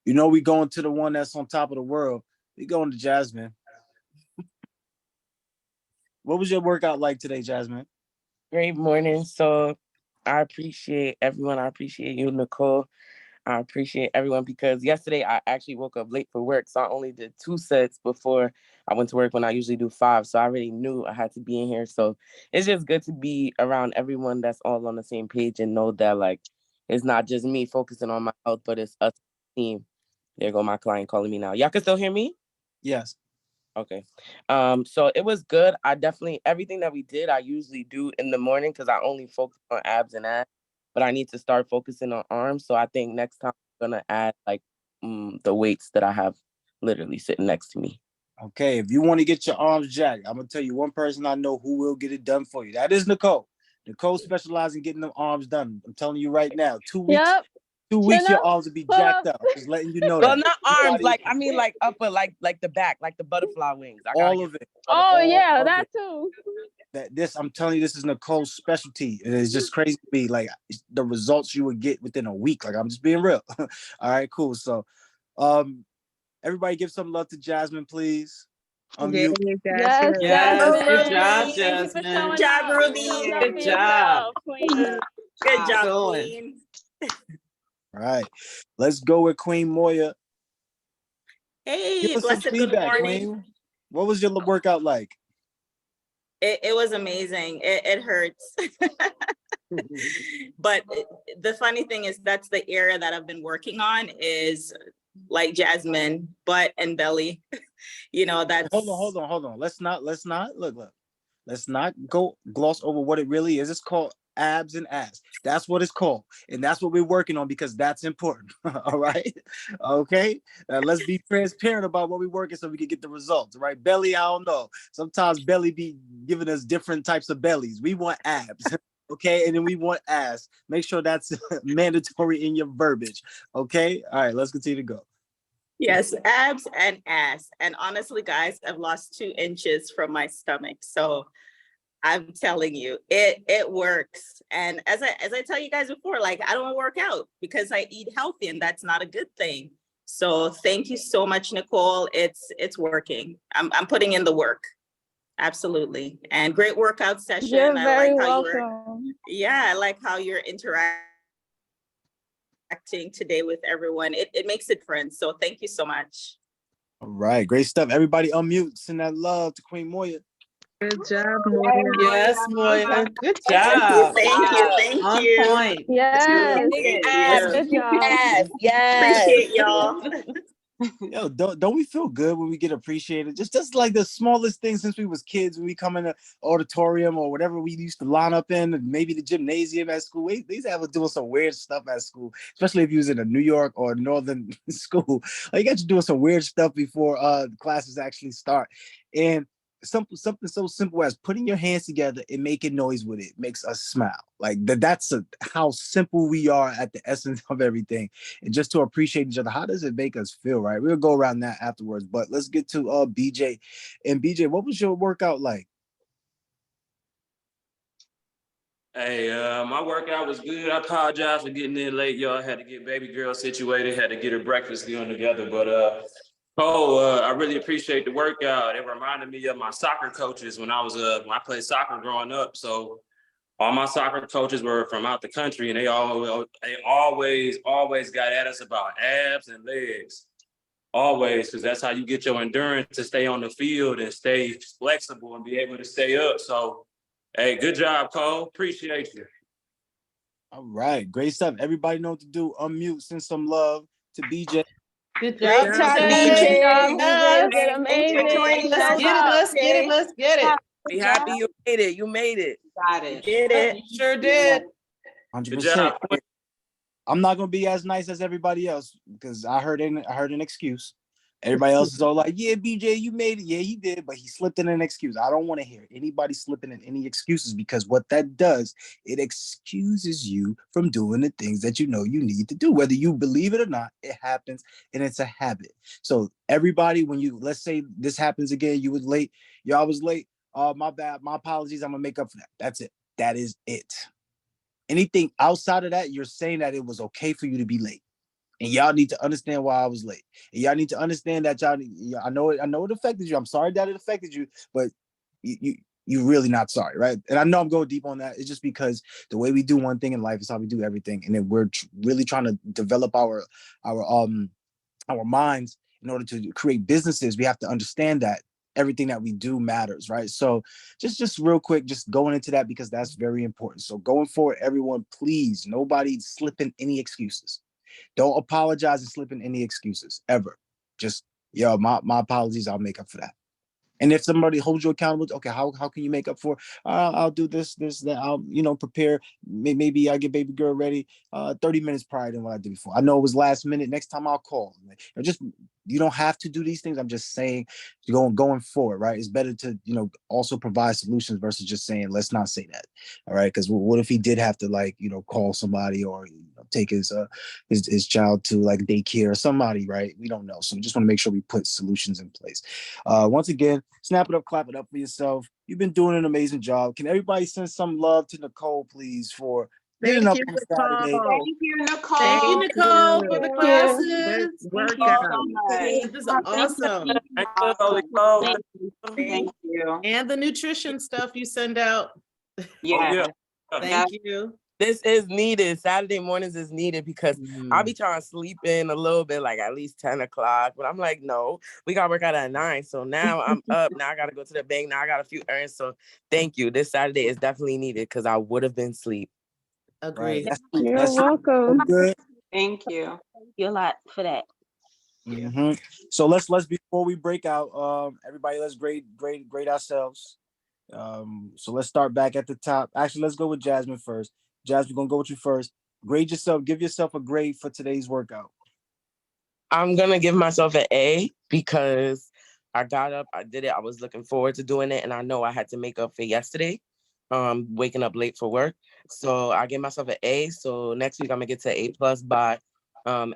You know, we going to the one that's on top of the world. We going to Jasmine. What was your workout like today, Jasmine?
Great morning. So I appreciate everyone. I appreciate you, Nicole. I appreciate everyone because yesterday I actually woke up late for work. So I only did 2 sets before I went to work when I usually do 5. So I already knew I had to be in here. So it's just good to be around everyone that's all on the same page and know that like it's not just me focusing on my health, but it's us team. There go my client calling me now. Y'all can still hear me?
Yes.
Okay. So it was good. I definitely everything that we did, I usually do in the morning because I only focus on abs and ass, but I need to start focusing on arms. So I think next time I'm gonna add like the weights that I have literally sitting next to me.
Okay, if you want to get your arms jacked, I'm gonna tell you one person I know who will get it done for you. That is Nicole. Nicole specializes in getting them arms done. I'm telling you right now, 2 weeks,
Yep.
2 weeks, your
Chin up,
arms will be
pull
jacked
up.
up. Just letting you know
Well,
that.
not arms, like I mean like upper, like the back, like the butterfly wings. I gotta
All
get
of it.
Oh
all
yeah,
of
that
it.
too.
That this, I'm telling you, this is Nicole's specialty. And it's just crazy to me, like the results you would get within a week. Like I'm just being real. All right, cool. So, everybody give some love to Jasmine, please.
yeah,
Unmute.
Yes,
Jasmine.
Yes, good
Jasmine.
job,
Thank you for
Jasmine.
showing
Good job,
up.
Ruby.
Stand up
Good
for
job.
yourself, queen.
Good job,
Going.
Queen.
All right, let's go with Queen Moya.
Hey,
Give us some
blessed good
feedback,
morning.
Queen. What was your workout like?
It was amazing. It hurts. But the funny thing is that's the area that I've been working on is like Jasmine, butt and belly. You know, that's
Hold on. Let's not look. Let's not go gloss over what it really is. It's called abs and ass. That's what it's called. And that's what we're working on because that's important. All right. Okay. Let's be transparent about what we're working so we can get the results. Right. Belly, I don't know. Sometimes belly be giving us different types of bellies. We want abs. Okay. And then we want ass. Make sure that's mandatory in your verbiage. Okay. All right. Let's continue to go.
yes, abs and ass. And honestly, guys, I've lost 2 inches from my stomach. So I'm telling you, it works. And as I tell you guys before, like I don't work out because I eat healthy and that's not a good thing. So thank you so much, Nicole. It's working. I'm putting in the work. Absolutely. And great workout session.
You're
I
very
like how you're
welcome.
I like how you're interacting today with everyone. It makes it friends. So thank you so much.
All right. Great stuff. Everybody unmute. Send that love to Queen Moya.
Good job, Moya.
Yes, Moya. Good job.
Thank you. Thank
On
you.
point.
Yes.
Yes.
Good job.
Yes.
Appreciate y'all.
Yo, don't we feel good when we get appreciated? Just like the smallest things since we was kids, when we come in the auditorium or whatever we used to line up in, and maybe the gymnasium at school. We used to have us doing some weird stuff at school, especially if you was in a New York or northern school. Like you got you doing some weird stuff before the classes actually start. And something so simple as putting your hands together and making noise with it makes us smile. Like that's how simple we are at the essence of everything. And just to appreciate each other, how does it make us feel, right? We'll go around that afterwards, but let's get to BJ. And BJ, what was your workout like?
Hey, my workout was good. I apologize for getting in late, y'all. I had to get baby girl situated, had to get her breakfast done together. But I really appreciate the workout. It reminded me of my soccer coaches when I played soccer growing up. So all my soccer coaches were from out the country, and they always got at us about abs and legs. Always, because that's how you get your endurance to stay on the field and stay flexible and be able to stay up. So, hey, good job, Cole. Appreciate you.
All right, great stuff. Everybody know what to do. Unmute, send some love to BJ.
Good
Great
job,
job,
BJ.
BJ. You
Yes.
did amazing.
Let's get it. Let's get it. Let's get it.
Be happy you made it. You made it.
Got
You
it.
did it.
You sure did.
100%.
Good job.
I'm not gonna be as nice as everybody else because I heard an excuse. Everybody else is all like, yeah, BJ, you made it. Yeah, he did, but he slipped in an excuse. I don't want to hear anybody slipping in any excuses because what that does, it excuses you from doing the things that you know you need to do. Whether you believe it or not, it happens and it's a habit. So everybody, let's say this happens again, you was late, y'all was late. My bad, my apologies. I'm gonna make up for that. That's it. That is it. Anything outside of that, you're saying that it was okay for you to be late. And y'all need to understand why I was late. And y'all need to understand that I know it affected you. I'm sorry that it affected you, but you really not sorry, right? And I know I'm going deep on that. It's just because the way we do one thing in life is how we do everything. And then we're really trying to develop our minds in order to create businesses. We have to understand that everything that we do matters, right? So just real quick, just going into that because that's very important. So going forward, everyone, please, nobody slipping any excuses. Don't apologize and slip in any excuses ever. Just, yo, my apologies. I'll make up for that. And if somebody holds you accountable, okay, how can you make up for? I'll do this, that. I'll prepare. Maybe I get baby girl ready 30 minutes prior than what I did before. I know it was last minute. Next time I'll call. Just you don't have to do these things. I'm just saying, going forward, right? It's better to also provide solutions versus just saying let's not say that. All right, because what if he did have to call somebody or take his child to daycare or somebody, right? We don't know. So we just want to make sure we put solutions in place. Once again, snap it up, clap it up for yourself. You've been doing an amazing job. Can everybody send some love to Nicole, please, for getting up on Saturday?
Thank you, Nicole.
Thank you, Nicole, for the
Thank you.
classes.
Thank you so
This is awesome.
Thank you.
And the nutrition stuff you send out.
Yeah.
Thank you.
This is needed. Saturday mornings is needed because I'll be trying to sleep in a little bit, like at least 10 o'clock. But I'm like, no, we got to work out at 9. So now I'm up. Now I got to go to the bank. Now I got a few errands. So thank you. This Saturday is definitely needed because I would have been asleep.
Agreed.
You're welcome.
Good.
Thank you.
Thank you a lot for that.
Mm-hmm. So let's before we break out, everybody, let's grade ourselves. So let's start back at the top. Actually, let's go with Jasmine first. Jasmine, we're gonna go with you first. Grade yourself. Give yourself a grade for today's workout.
I'm gonna give myself an A because I got up, I did it. I was looking forward to doing it, and I know I had to make up for yesterday, waking up late for work. So I give myself an A. So next week I'm gonna get to A+ by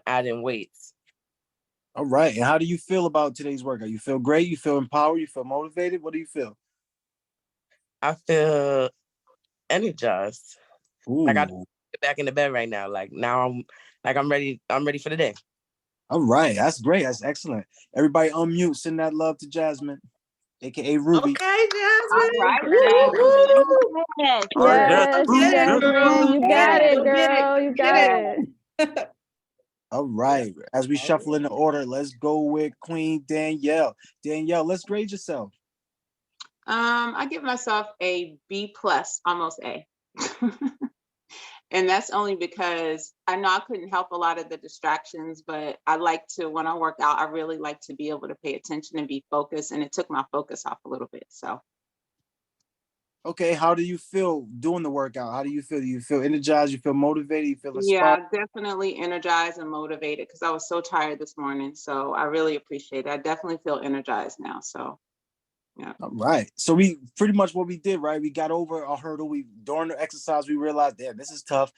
adding weights.
All right. And how do you feel about today's workout? You feel great? You feel empowered? You feel motivated? What do you feel?
I feel energized.
Ooh.
I got to get back in the bed right now. Like now I'm ready for the day.
All right. That's great. That's excellent. Everybody unmute. Send that love to Jasmine, aka Ruby.
Okay, Jasmine.
Yes.
Yes,
Okay.
Jasmine, you got it,
Go get
girl. You got it.
All right. As we shuffle in the order, let's go with Queen Danielle. Danielle, let's grade yourself.
I give myself a B+, almost A. And that's only because I know I couldn't help a lot of the distractions, but I like to, when I work out, I really like to be able to pay attention and be focused. And it took my focus off a little bit. So.
Okay. How do you feel doing the workout? How do you feel? Do you feel energized? You feel motivated? You feel inspired?
Yeah, definitely energized and motivated because I was so tired this morning. So I really appreciate it. I definitely feel energized now. So. Yeah.
All right. So we pretty much what we did, right? We got over a hurdle. During the exercise, we realized, damn, this is tough,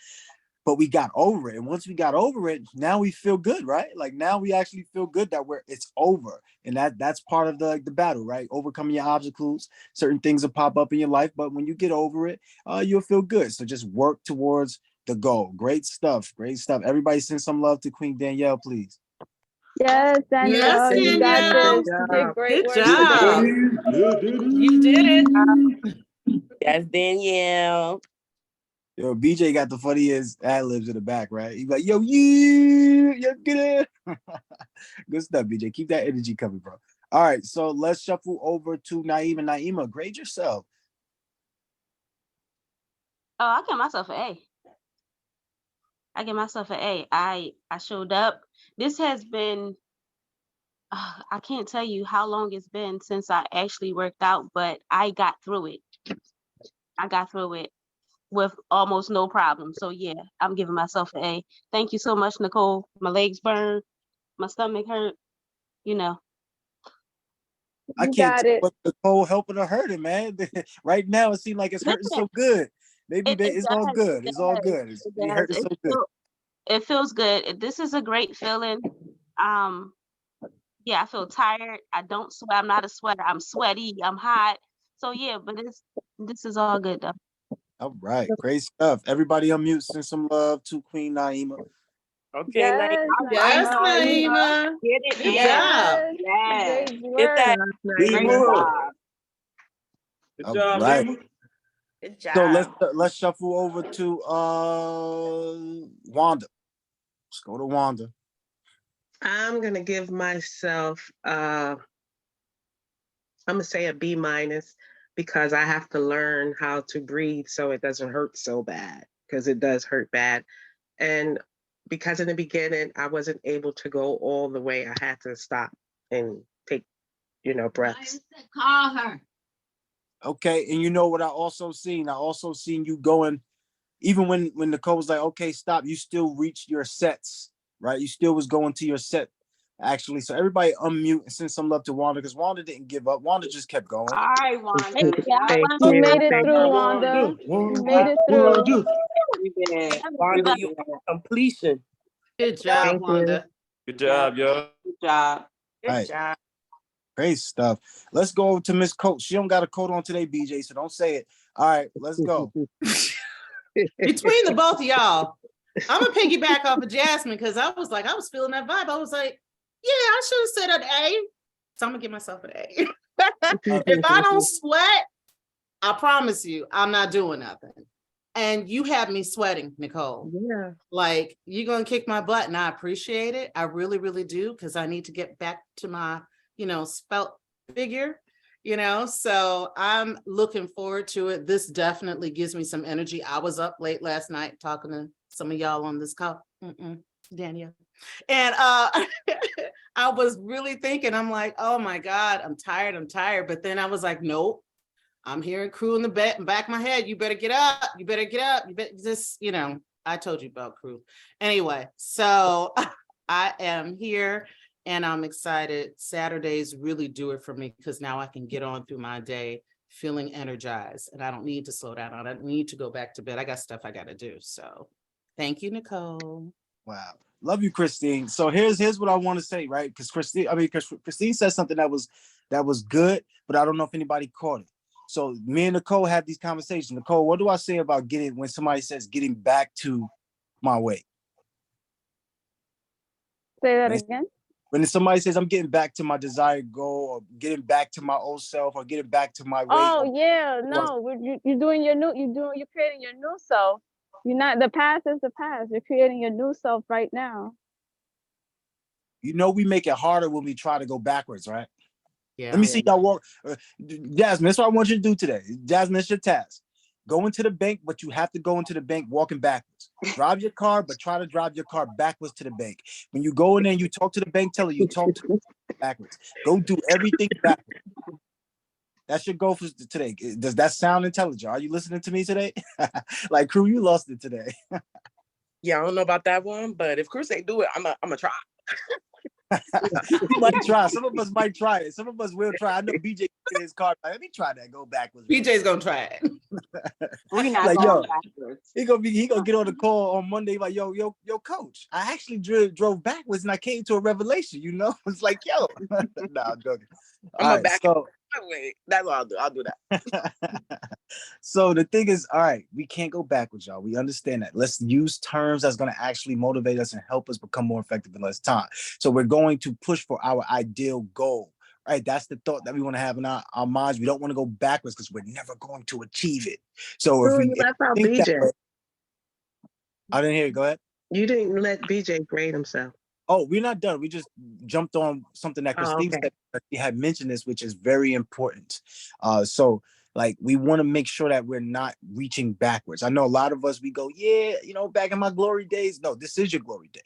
but we got over it. And once we got over it, now we feel good, right? Like now we actually feel good that it's over. And that's part of the battle, right? Overcoming your obstacles. Certain things will pop up in your life, but when you get over it, you'll feel good. So just work towards the goal. Great stuff. Great stuff. Everybody send some love to Queen Danielle, please.
Yes, Danielle,
Yes,
you got
Danielle.
this. You did great
Good
work
job.
today.
You did it.
Yes, Danielle.
Yo, BJ got the funniest ad-libs in the back, right? He's like, yo, get it. Good stuff, BJ. Keep that energy coming, bro. All right, so let's shuffle over to Naima. Naima, grade yourself.
Oh, I give myself an A. I give myself an A. I showed up. This has been, I can't tell you how long it's been since I actually worked out, but I got through it. I got through it with almost no problem. So yeah, I'm giving myself an A. Thank you so much, Nicole. My legs burn, my stomach hurt, you know.
I
You
can't
got
tell
it.
what Nicole helping or hurting, man. Right now, it seems like it's hurting
Listen,
so good. Maybe
it
it's all
does,
good.
it
It's all
does,
good.
it
It
does.
hurting so good.
It feels good. This is a great feeling. Yeah, I feel tired. I don't sweat. I'm not a sweater. I'm sweaty. I'm hot. So yeah, but this is all good though.
All right, great stuff. Everybody unmute, send some love to Queen Naima.
Okay,
Yes,
Yes,
Naima.
Naima.
Get it
Good
in.
job.
Yes.
Great
Get
work.
that.
Nice.
Great
Good
job.
Good
All
job,
right.
Nima.
Good
So
job.
let's shuffle over to Wanda. Let's go to Wanda.
I'm gonna give myself I'm gonna say a B minus because I have to learn how to breathe so it doesn't hurt so bad because it does hurt bad. And because in the beginning I wasn't able to go all the way, I had to stop and take, breaths.
Call her.
Okay, and you know what I also seen? I also seen you going, even when Nicole was like, okay, stop, you still reached your sets, right? You still was going to your set, actually. So everybody unmute and send some love to Wanda because Wanda didn't give up. Wanda just kept going.
All right, Wanda.
Thank
You
you.
made it
Thank
through,
you.
Wanda. You made it through.
You did.
Wanda, you completion.
Good job,
Thank you.
Wanda.
Good job, yo.
Good job.
Good
Right.
job.
Great stuff. Let's go over to Miss Coach. She don't got a coat on today, BJ, so don't say it. All right, let's go.
Between the both of y'all, I'm gonna piggyback off of Jasmine because I was feeling that vibe. I was like, yeah, I should have said an A. So I'm gonna give myself an A. If I don't sweat, I promise you, I'm not doing nothing. And you have me sweating, Nicole.
Yeah.
Like, you're gonna kick my butt, and I appreciate it. I really, really do, because I need to get back to my, spelt figure, so I'm looking forward to it. This definitely gives me some energy. I was up late last night talking to some of y'all on this call, Danielle, and I was really thinking, I'm like, oh my God, I'm tired. But then I was like, nope, I'm hearing crew in the back of my head. You better get up. You better just, I told you about crew. Anyway, so I am here and I'm excited. Saturdays really do it for me because now I can get on through my day feeling energized and I don't need to slow down. I don't need to go back to bed. I got stuff I got to do. So thank you, Nicole.
Wow. Love you, Christine. So here's what I want to say, right? Because Christine said something that was good, but I don't know if anybody caught it. So me and Nicole had these conversations. Nicole, what do I say about when somebody says getting back to my way?
Say that again.
When somebody says I'm getting back to my desired goal or getting back to my old self or getting back to my way.
Oh yeah, no, you're doing you're creating your new self. You're not, the past is the past. You're creating your new self right now.
We make it harder when we try to go backwards, right?
Yeah.
Let me see y'all walk. Jasmine, that's what I want you to do today. Jasmine, it's your task. Go into the bank, but you have to go into the bank walking backwards. Drive your car, but try to drive your car backwards to the bank. When you go in there and you talk to the bank teller, you talk to them backwards. Go do everything backwards. That's your goal for today. Does that sound intelligent? Are you listening to me today? Like, crew, you lost it today.
Yeah, I don't know about that one, but if Chris ain't do it, I'm gonna try.
We might try. Some of us might try it. Some of us will try. I know BJ in his car. Let me try that. Go backwards.
BJ's gonna try it.
We're not
Like,
going backwards.
He gonna get on the call on Monday like, yo, coach, I actually drove backwards and I came to a revelation. It's like, yo, nah, I'm joking.
I'm
All
a
right,
back.
so
Wait, that's what I'll do. I'll do that.
so the thing is, all right, we can't go backwards, y'all. We understand that. Let's use terms that's going to actually motivate us and help us become more effective in less time. So we're going to push for our ideal goal, right? That's the thought that we want to have in our minds. We don't want to go backwards because we're never going to achieve it. So if we
left out
think that
BJ.
way, I didn't hear you. Go ahead.
You didn't let BJ grade himself.
Oh, we're not done. We just jumped on something that Christine said. She had mentioned this, which is very important. So like we want to make sure that we're not reaching backwards. I know a lot of us, we go, yeah, back in my glory days. No, this is your glory day.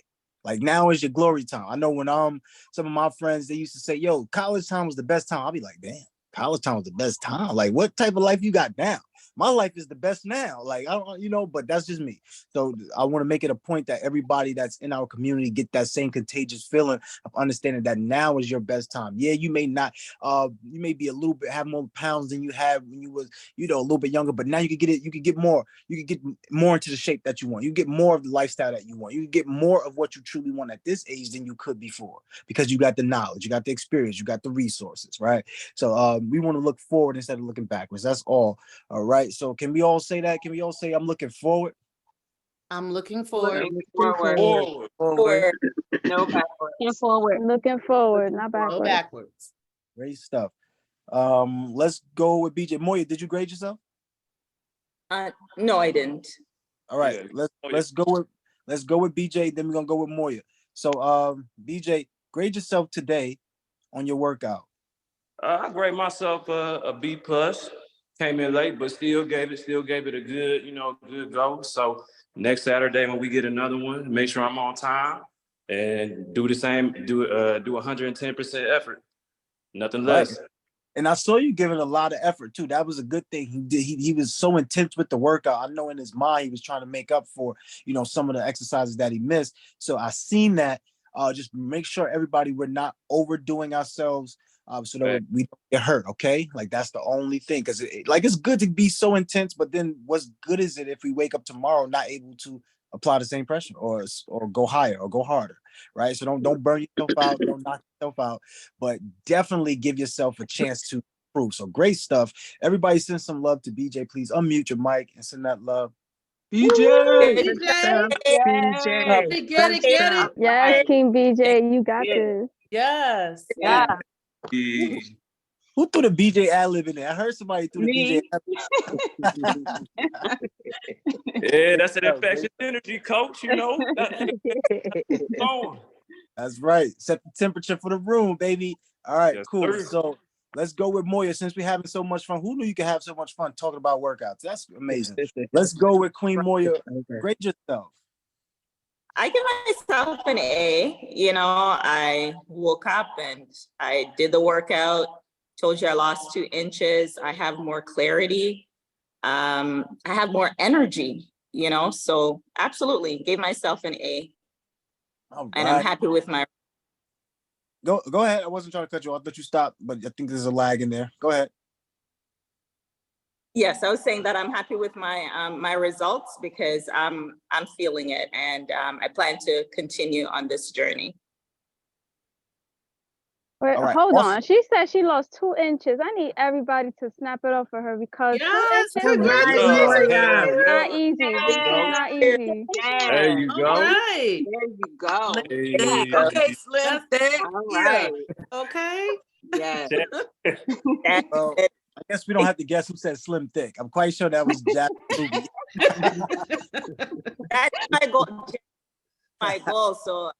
Like now is your glory time. I know when some of my friends, they used to say, yo, college time was the best time. I'll be like, damn, college time was the best time. Like what type of life you got now? My life is the best now. Like, I don't, but that's just me. So I want to make it a point that everybody that's in our community get that same contagious feeling of understanding that now is your best time. Yeah, you may not, you may be a little bit, have more pounds than you had when you was, a little bit younger, but now you can get more into the shape that you want. You get more of the lifestyle that you want. You can get more of what you truly want at this age than you could before because you got the knowledge, you got the experience, you got the resources, right? So we want to look forward instead of looking backwards. That's all right. So can we all say that? Can we all say I'm looking forward?
I'm looking forward.
Looking forward.
Forward.
Forward.
No backwards.
Looking forward.
Looking forward, not
Go
backward.
backwards.
Great stuff. Let's go with BJ. Moya, did you grade yourself?
No, I didn't.
All right,
Yeah.
let's go with BJ. Then we're gonna go with Moya. So, BJ, grade yourself today on your workout.
I grade myself a B plus. Came in late, but still gave it a good, good go. So next Saturday when we get another one, make sure I'm on time and do the same. Do 110% effort, nothing less.
Right. And I saw you giving a lot of effort too. That was a good thing. He did. He was so intense with the workout. I know in his mind he was trying to make up for, some of the exercises that he missed. So I seen that. Just make sure everybody, we're not overdoing ourselves, so that
Right.
we don't get hurt. Okay, like that's the only thing. Because it's good to be so intense, but then what's good is it if we wake up tomorrow not able to apply the same pressure or go higher or go harder, right? So don't burn yourself out, don't knock yourself out, but definitely give yourself a chance to improve. So great stuff. Everybody send some love to BJ. Please unmute your mic and send that love.
BJ.
BJ. Get it.
Yes, King BJ, you got
Yeah.
this.
Yes.
Yeah.
Who threw the BJ ad lib in there? I heard somebody threw the
Me.
BJ ad lib.
Yeah, that's an infectious energy, coach. On.
That's right. Set the temperature for the room, baby. All right,
Yes,
cool.
sir.
So let's go with Moya. Since we're having so much fun, who knew you could have so much fun talking about workouts? That's amazing. Let's go with Queen Moya. Grade yourself.
I give myself an A. I woke up and I did the workout. Told you I lost 2 inches. I have more clarity. I have more energy, so absolutely gave myself an A.
All
And I'm
right.
happy with my.
Go ahead. I wasn't trying to cut you off. I thought you stopped, but I think there's a lag in there. Go ahead.
Yes, I was saying that I'm happy with my results because I'm feeling it, and I plan to continue on this journey.
Wait,
All right,
hold
awesome.
on. She said she lost 2 inches. I need everybody to snap it up for her because
Yes,
2 inches
congratulations.
is not easy. This is
go.
not easy.
There you
All
go.
right.
There you go.
Hey.
Okay, Slim Thick.
All right.
Okay.
Yes.
Well, I guess we don't have to guess who said Slim Thick. I'm quite sure that was Jack Ruby.
That's my goal. My goal. So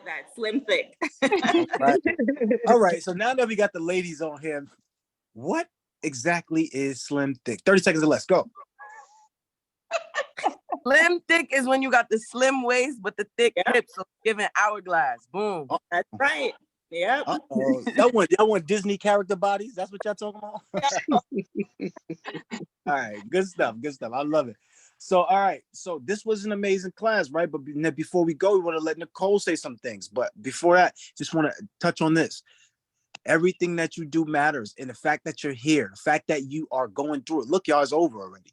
that Slim Thick.
Right. All right. So now that we got the ladies on here, what exactly is Slim Thick? 30 seconds or less. Go.
Slim Thick is when you got the slim waist but the thick hips, so giving hourglass. Boom.
That's right. Yep.
Uh-oh. Y'all want Disney character bodies? That's what y'all talking about? All right, good stuff. I love it. So, all right. So this was an amazing class, right? But before we go, we want to let Nicole say some things. But before that, just want to touch on this. Everything that you do matters. And the fact that you're here, the fact that you are going through it. Look, y'all, it's over already.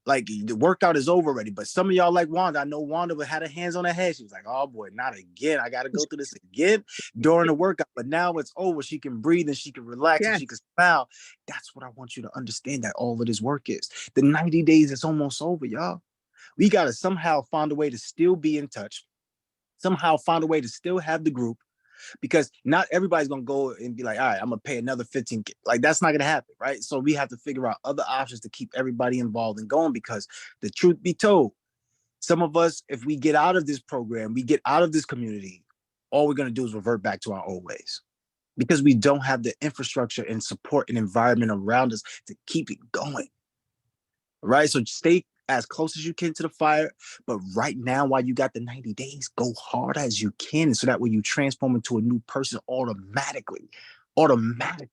Like the workout is over already, but some of y'all like Wanda. I know Wanda had her hands on her head. She was like, "Oh boy, not again! I got to go through this again during the workout." But now it's over. She can breathe and she can relax and she can smile. That's what I want you to understand. That all of this work is. The 90 days is almost over, y'all. We gotta somehow find a way to still be in touch. Somehow find a way to still have the group. Because not everybody's gonna go and be like, all right, I'm gonna pay another 15. Like that's not gonna happen, right? So we have to figure out other options to keep everybody involved and going. Because the truth be told, some of us, if we get out of this program, we get out of this community, all we're gonna do is revert back to our old ways. Because we don't have the infrastructure and support and environment around us to keep it going. Right? So stay as close as you can to the fire, but right now, while you got the 90 days, go hard as you can, so that when you transform into a new person, automatically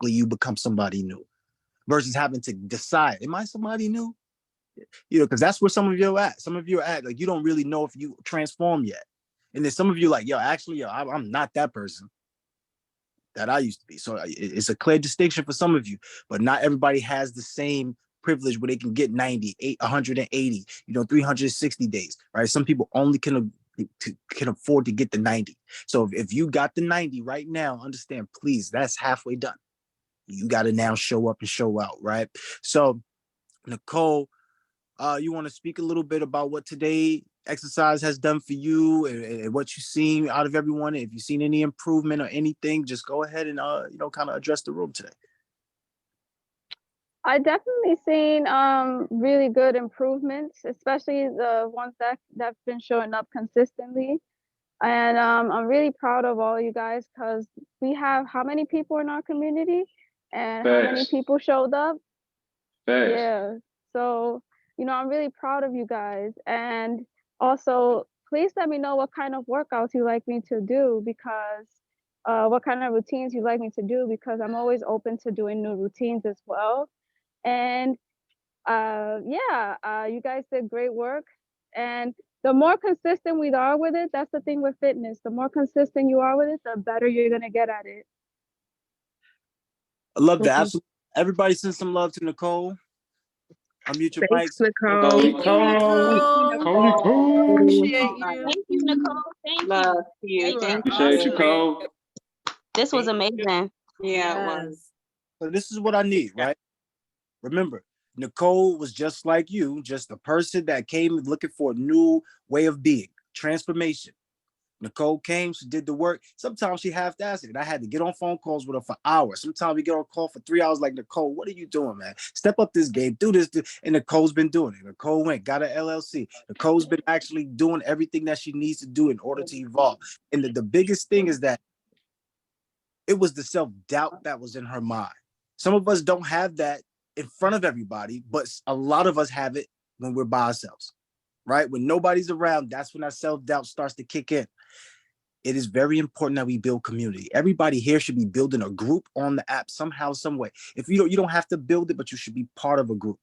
you become somebody new, versus having to decide, am I somebody new? Because that's where some of you are at. Some of you are at, like, you don't really know if you transform yet. And then some of you like, I'm not that person that I used to be. So it's a clear distinction for some of you, but not everybody has the same privilege where they can get 90, 180, 360 days, right? Some people only can afford to get the 90. So if you got the 90 right now, understand, please, that's halfway done. You got to now show up and show out, right? So Nicole, you want to speak a little bit about what today exercise has done for you and what you've seen out of everyone. If you've seen any improvement or anything, just go ahead and kind of address the room today.
I definitely seen really good improvements, especially the ones that's been showing up consistently. And I'm really proud of all you guys because we have how many people in our community and how many
Facts.
people showed up?
Facts.
Yeah. So, I'm really proud of you guys. And also, please let me know what kind of workouts you like me to do because what kind of routines you like me to do because I'm always open to doing new routines as well. And you guys did great work. And the more consistent we are with it, that's the thing with fitness. The more consistent you are with it, the better you're gonna get at it.
I love that.
Mhm.
Absolutely. Everybody send some love to Nicole. Unmute your
Thanks,
mics.
Nicole.
Appreciate you. Thank you, Nicole. Thank
Love
you.
you. Thank you.
Appreciate you, Cole.
This was amazing.
Yeah, it was.
So this is what I need, right? Remember, Nicole was just like you, just a person that came looking for a new way of being, transformation. Nicole came, she did the work. Sometimes she half-assed it. And I had to get on phone calls with her for hours. Sometimes we get on a call for 3 hours like, Nicole, what are you doing, man? Step up this game, do this. And Nicole's been doing it. Nicole went, got an LLC. Nicole's been actually doing everything that she needs to do in order to evolve. And the biggest thing is that it was the self-doubt that was in her mind. Some of us don't have that in front of everybody, but a lot of us have it when we're by ourselves, right? When nobody's around, that's when that self-doubt starts to kick in. It is very important that we build community. Everybody here should be building a group on the app somehow, some way. If you don't have to build it, but you should be part of a group.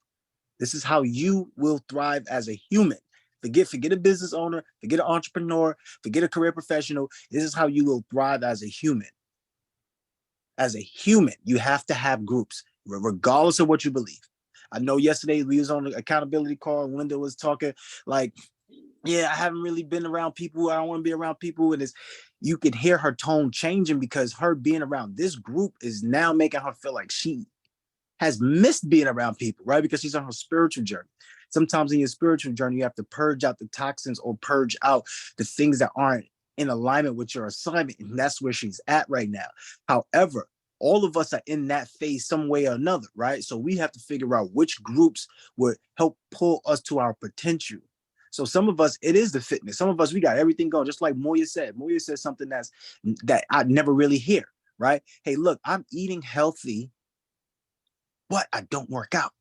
This is how you will thrive as a human. Forget a business owner, forget an entrepreneur, forget a career professional. This is how you will thrive as a human. As a human, you have to have groups, regardless of what you believe. I know yesterday we was on the accountability call and Linda was talking like, yeah, I haven't really been around people. I don't want to be around people. And you can hear her tone changing because her being around this group is now making her feel like she has missed being around people, right? Because she's on her spiritual journey. Sometimes in your spiritual journey, you have to purge out the toxins or purge out the things that aren't in alignment with your assignment. And that's where she's at right now. However, all of us are in that phase some way or another, right? So we have to figure out which groups would help pull us to our potential. So some of us, it is the fitness. Some of us, we got everything going, just like Moya said. Moya said something that I never really hear, right? Hey, look, I'm eating healthy, but I don't work out.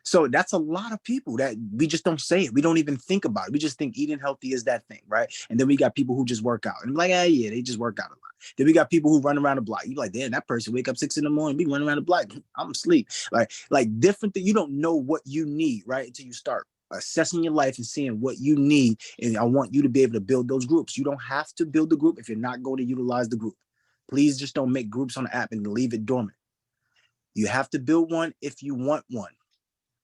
So that's a lot of people that we just don't say it. We don't even think about it. We just think eating healthy is that thing, right? And then we got people who just work out. And I'm like, yeah, they just work out a lot. Then we got people who run around the block. You're like, damn, that person wake up 6 a.m, be running around the block. I'm asleep. Like different thing. You don't know what you need, right? Until you start assessing your life and seeing what you need. And I want you to be able to build those groups. You don't have to build the group if you're not going to utilize the group. Please just don't make groups on the app and leave it dormant. You have to build one if you want one.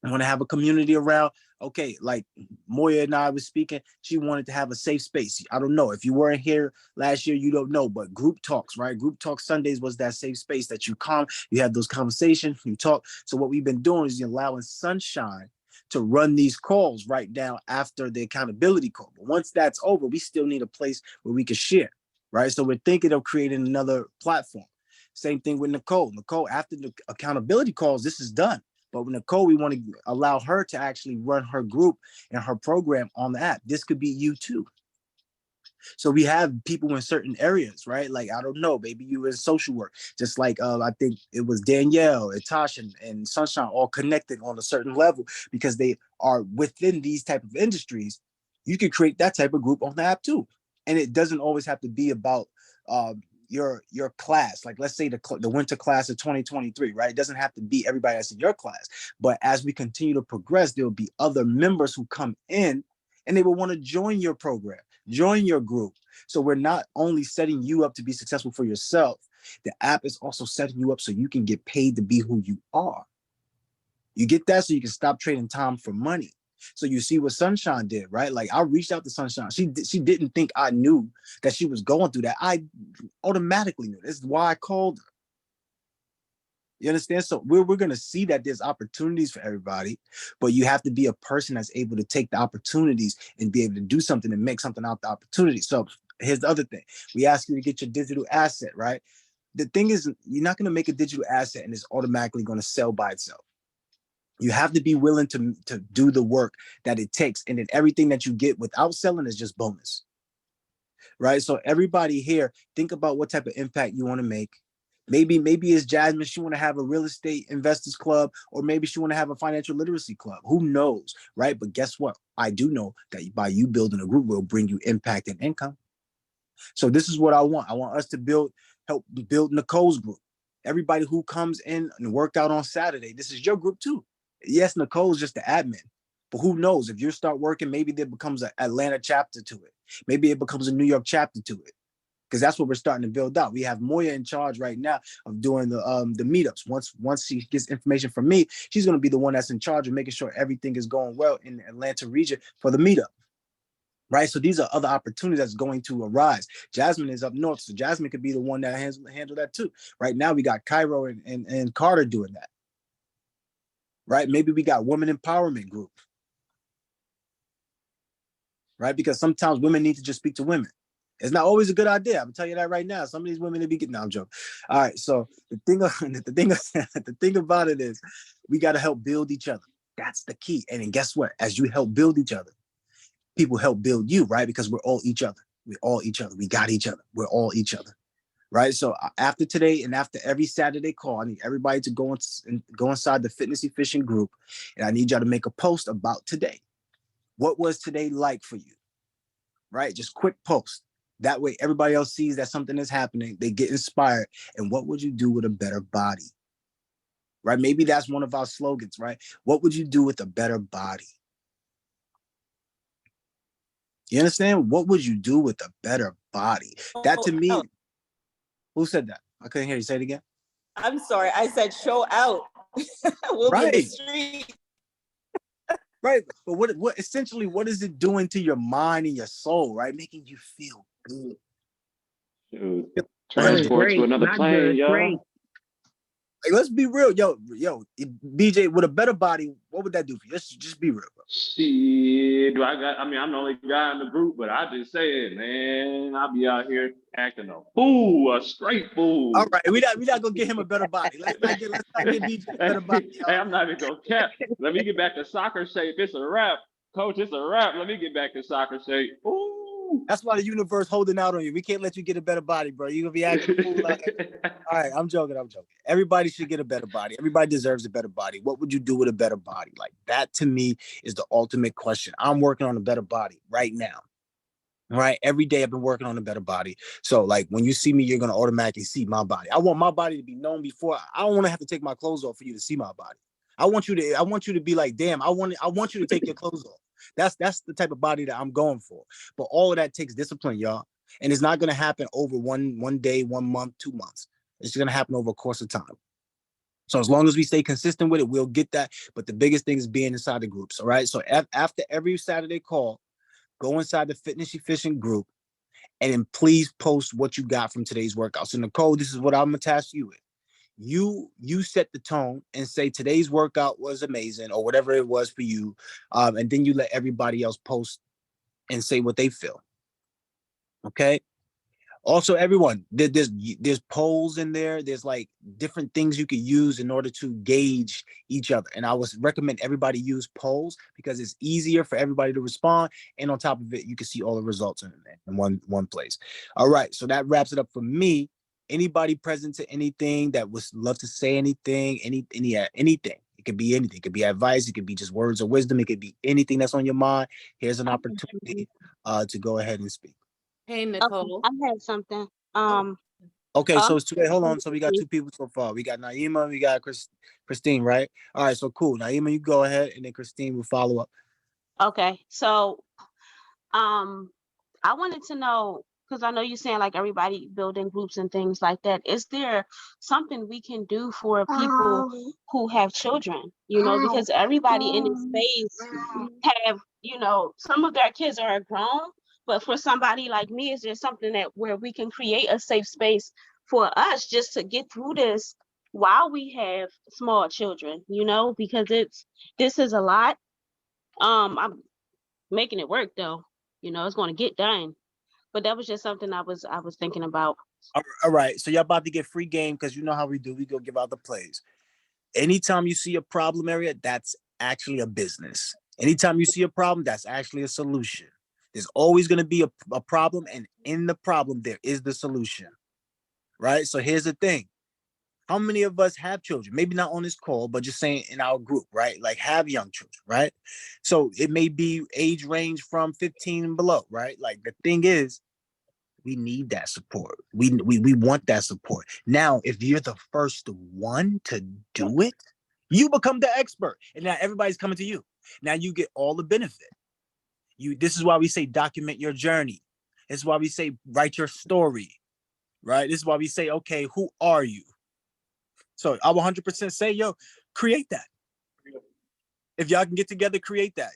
I want to have a community around. Okay, like Moya and I was speaking, she wanted to have a safe space. I don't know. If you weren't here last year, you don't know, but group talks, right? Group talk Sundays was that safe space that you come, you have those conversations, you talk. So what we've been doing is allowing Sunshine to run these calls right now after the accountability call. But once that's over, we still need a place where we can share, right? So we're thinking of creating another platform. Same thing with Nicole. Nicole, after the accountability calls, this is done. But with Nicole, we want to allow her to actually run her group and her program on the app. This could be you too. So we have people in certain areas, right? Like, I don't know, maybe you in social work, just like I think it was Danielle and Tasha and Sunshine all connected on a certain level because they are within these type of industries. You can create that type of group on the app too. And it doesn't always have to be about your class. Like, let's say the winter class of 2023, right? It doesn't have to be everybody that's in your class. But as we continue to progress, there'll be other members who come in and they will want to join your program, join your group. So we're not only setting you up to be successful for yourself, the app is also setting you up so you can get paid to be who you are. You get that so you can stop trading time for money. So you see what Sunshine did, right? Like, I reached out to Sunshine. She didn't think I knew that she was going through that. I automatically knew. This is why I called her. You understand? So we're gonna see that there's opportunities for everybody, but you have to be a person that's able to take the opportunities and be able to do something and make something out the opportunity. So here's the other thing. We ask you to get your digital asset, right? The thing is, you're not gonna make a digital asset and it's automatically gonna sell by itself. You have to be willing to do the work that it takes. And then everything that you get without selling is just bonus. Right? So everybody here, think about what type of impact you want to make. Maybe it's Jasmine, she want to have a real estate investors club, or maybe she want to have a financial literacy club. Who knows, right? But guess what? I do know that by you building a group will bring you impact and income. So this is what I want. I want us to help build Nicole's group. Everybody who comes in and work out on Saturday, this is your group too. Yes, Nicole's just the admin, but who knows? If you start working, maybe there becomes an Atlanta chapter to it. Maybe it becomes a New York chapter to it. Because that's what we're starting to build out. We have Moya in charge right now of doing the meetups. Once she gets information from me, she's going to be the one that's in charge of making sure everything is going well in the Atlanta region for the meetup. Right. So these are other opportunities that's going to arise. Jasmine is up north, so Jasmine could be the one that handle that too. Right now we got Cairo and Carter doing that. Right. Maybe we got women empowerment group. Right. Because sometimes women need to just speak to women. It's not always a good idea. I'm gonna tell you that right now. Some of these women that be getting, no, I'm joking. All right. So the thing about it is we got to help build each other. That's the key. And then guess what? As you help build each other, people help build you, right? Because we're all each other. We're all each other. We got each other. We're all each other. Right. So after today and after every Saturday call, I need everybody to go inside the Fitness Efficient group. And I need y'all to make a post about today. What was today like for you? Right? Just quick post. That way everybody else sees that something is happening. They get inspired. And what would you do with a better body? Right? Maybe that's one of our slogans, right? What would you do with a better body? You understand? What would you do with a better body? That to me, who said that? I couldn't hear you. Say it again.
I'm sorry. I said show out. We'll be in the street.
Right. But what essentially, what is it doing to your mind and your soul, right? Making you feel good.
Dude, transport to another plane, y'all.
Like, let's be real. Yo, BJ, with a better body, what would that do for you? Let's just be real, bro.
Shit, I'm the only guy in the group, but I just say it, man. I'll be out here acting a fool, a straight fool.
All right, we not gonna get him a better body. Let's not get BJ a better body.
Hey, I'm not even gonna cap. Let me get back to soccer shape. It's a wrap, coach. It's a wrap. Let me get back to soccer shape. Ooh.
That's why the universe holding out on you. We can't let you get a better body, bro. You're gonna be acting a fool. All right, I'm joking. Everybody should get a better body. Everybody deserves a better body. What would you do with a better body? Like that to me is the ultimate question. I'm working on a better body right now. Right? Every day I've been working on a better body. So like when you see me, you're gonna automatically see my body. I want my body to be known before. I don't want to have to take my clothes off for you to see my body. I want you to be like, damn, I want you to take your clothes off. That's the type of body that I'm going for. But all of that takes discipline, y'all. And it's not going to happen over one day, 1 month, 2 months. It's going to happen over a course of time. So as long as we stay consistent with it, we'll get that. But the biggest thing is being inside the groups. All right. So after every Saturday call, go inside the Fitness Efficient group and then please post what you got from today's workout. So Nicole, this is what I'm going to task you with. You set the tone and say today's workout was amazing or whatever it was for you. And then you let everybody else post and say what they feel. Okay. Also, everyone, there's polls in there. There's like different things you could use in order to gauge each other. And I would recommend everybody use polls because it's easier for everybody to respond. And on top of it, you can see all the results in one place. All right. So that wraps it up for me. Anybody present to anything that would love to say anything, anything. It could be anything. It could be advice. It could be just words of wisdom. It could be anything that's on your mind. Here's an opportunity to go ahead and speak.
Hey, Nicole. Okay, I had something.
Okay, so it's wait, hold on. So we got 2 people so far. We got Naima, we got Christine, right? All right, so cool. Naima, you go ahead, and then Christine will follow up.
Okay, so I wanted to know, because I know you're saying like everybody building groups and things like that. Is there something we can do for people who have children? You know, because everybody in this space have, you know, some of their kids are grown, but for somebody like me, is there something where we can create a safe space for us just to get through this while we have small children, you know, because this is a lot. I'm making it work though. You know, it's going to get done. But that was just something I was thinking about.
All right. So y'all about to get free game because you know how we do. We go give out the plays. Anytime you see a problem area, that's actually a business. Anytime you see a problem, that's actually a solution. There's always going to be a problem, and in the problem, there is the solution. Right? So here's the thing. How many of us have children? Maybe not on this call, but just saying in our group, right? Like have young children, right? So it may be age range from 15 and below, right? Like the thing is, we need that support. We want that support. Now, if you're the first one to do it, you become the expert. And now everybody's coming to you. Now you get all the benefit. This is why we say document your journey. This is why we say write your story, right? This is why we say, okay, who are you? So I will 100% say, yo, create that. If y'all can get together, create that.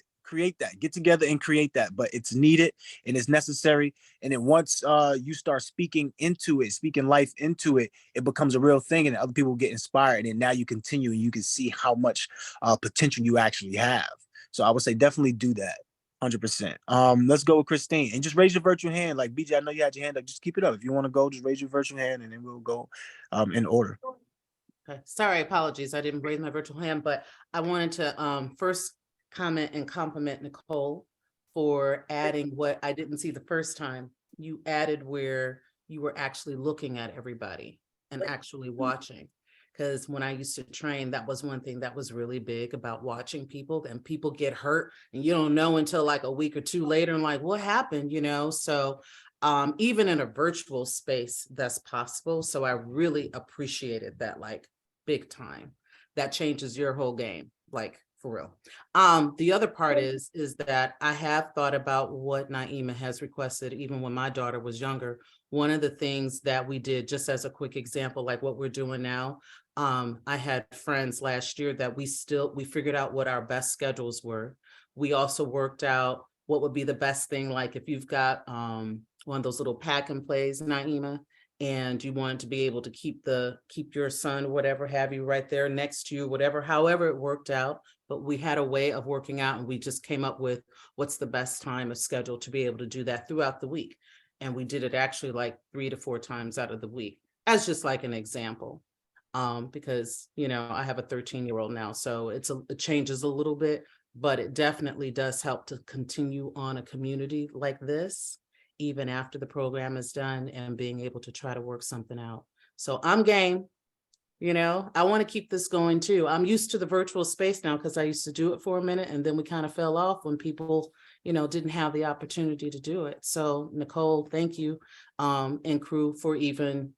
Get together and create that. But it's needed and it's necessary. And then once you start speaking into it, speaking life into it, it becomes a real thing, and other people get inspired. And then now you continue and you can see how much potential you actually have. So I would say definitely do that. 100%. Let's go with Christine, and just raise your virtual hand. Like BJ, I know you had your hand up. Just keep it up. If you want to go, just raise your virtual hand, and then we'll go in order.
Okay. Sorry, apologies. I didn't raise my virtual hand, but I wanted to first comment and compliment Nicole for adding what I didn't see the first time. You added where you were actually looking at everybody and actually watching. Because when I used to train, that was one thing that was really big about watching people, and people get hurt and you don't know until like a week or two later and like, what happened, you know? So even in a virtual space, that's possible. So I really appreciated that, like big time. That changes your whole game, like for real. The other part is that I have thought about what Naima has requested, even when my daughter was younger. One of the things that we did, just as a quick example, like what we're doing now, I had friends last year that we figured out what our best schedules were. We also worked out what would be the best thing, like if you've got one of those little pack and plays, Naima, and you wanted to be able to keep your son or whatever have you right there next to you, whatever, however it worked out. But we had a way of working out, and we just came up with what's the best time of schedule to be able to do that throughout the week. And we did it actually like 3 to 4 times out of the week, as just like an example. Because, you know, I have a 13-year-old now, so it changes a little bit, but it definitely does help to continue on a community like this, even after the program is done, and being able to try to work something out. So I'm game. You know, I want to keep this going too. I'm used to the virtual space now because I used to do it for a minute, and then we kind of fell off when people, you know, didn't have the opportunity to do it. So Nicole, thank you, and crew for even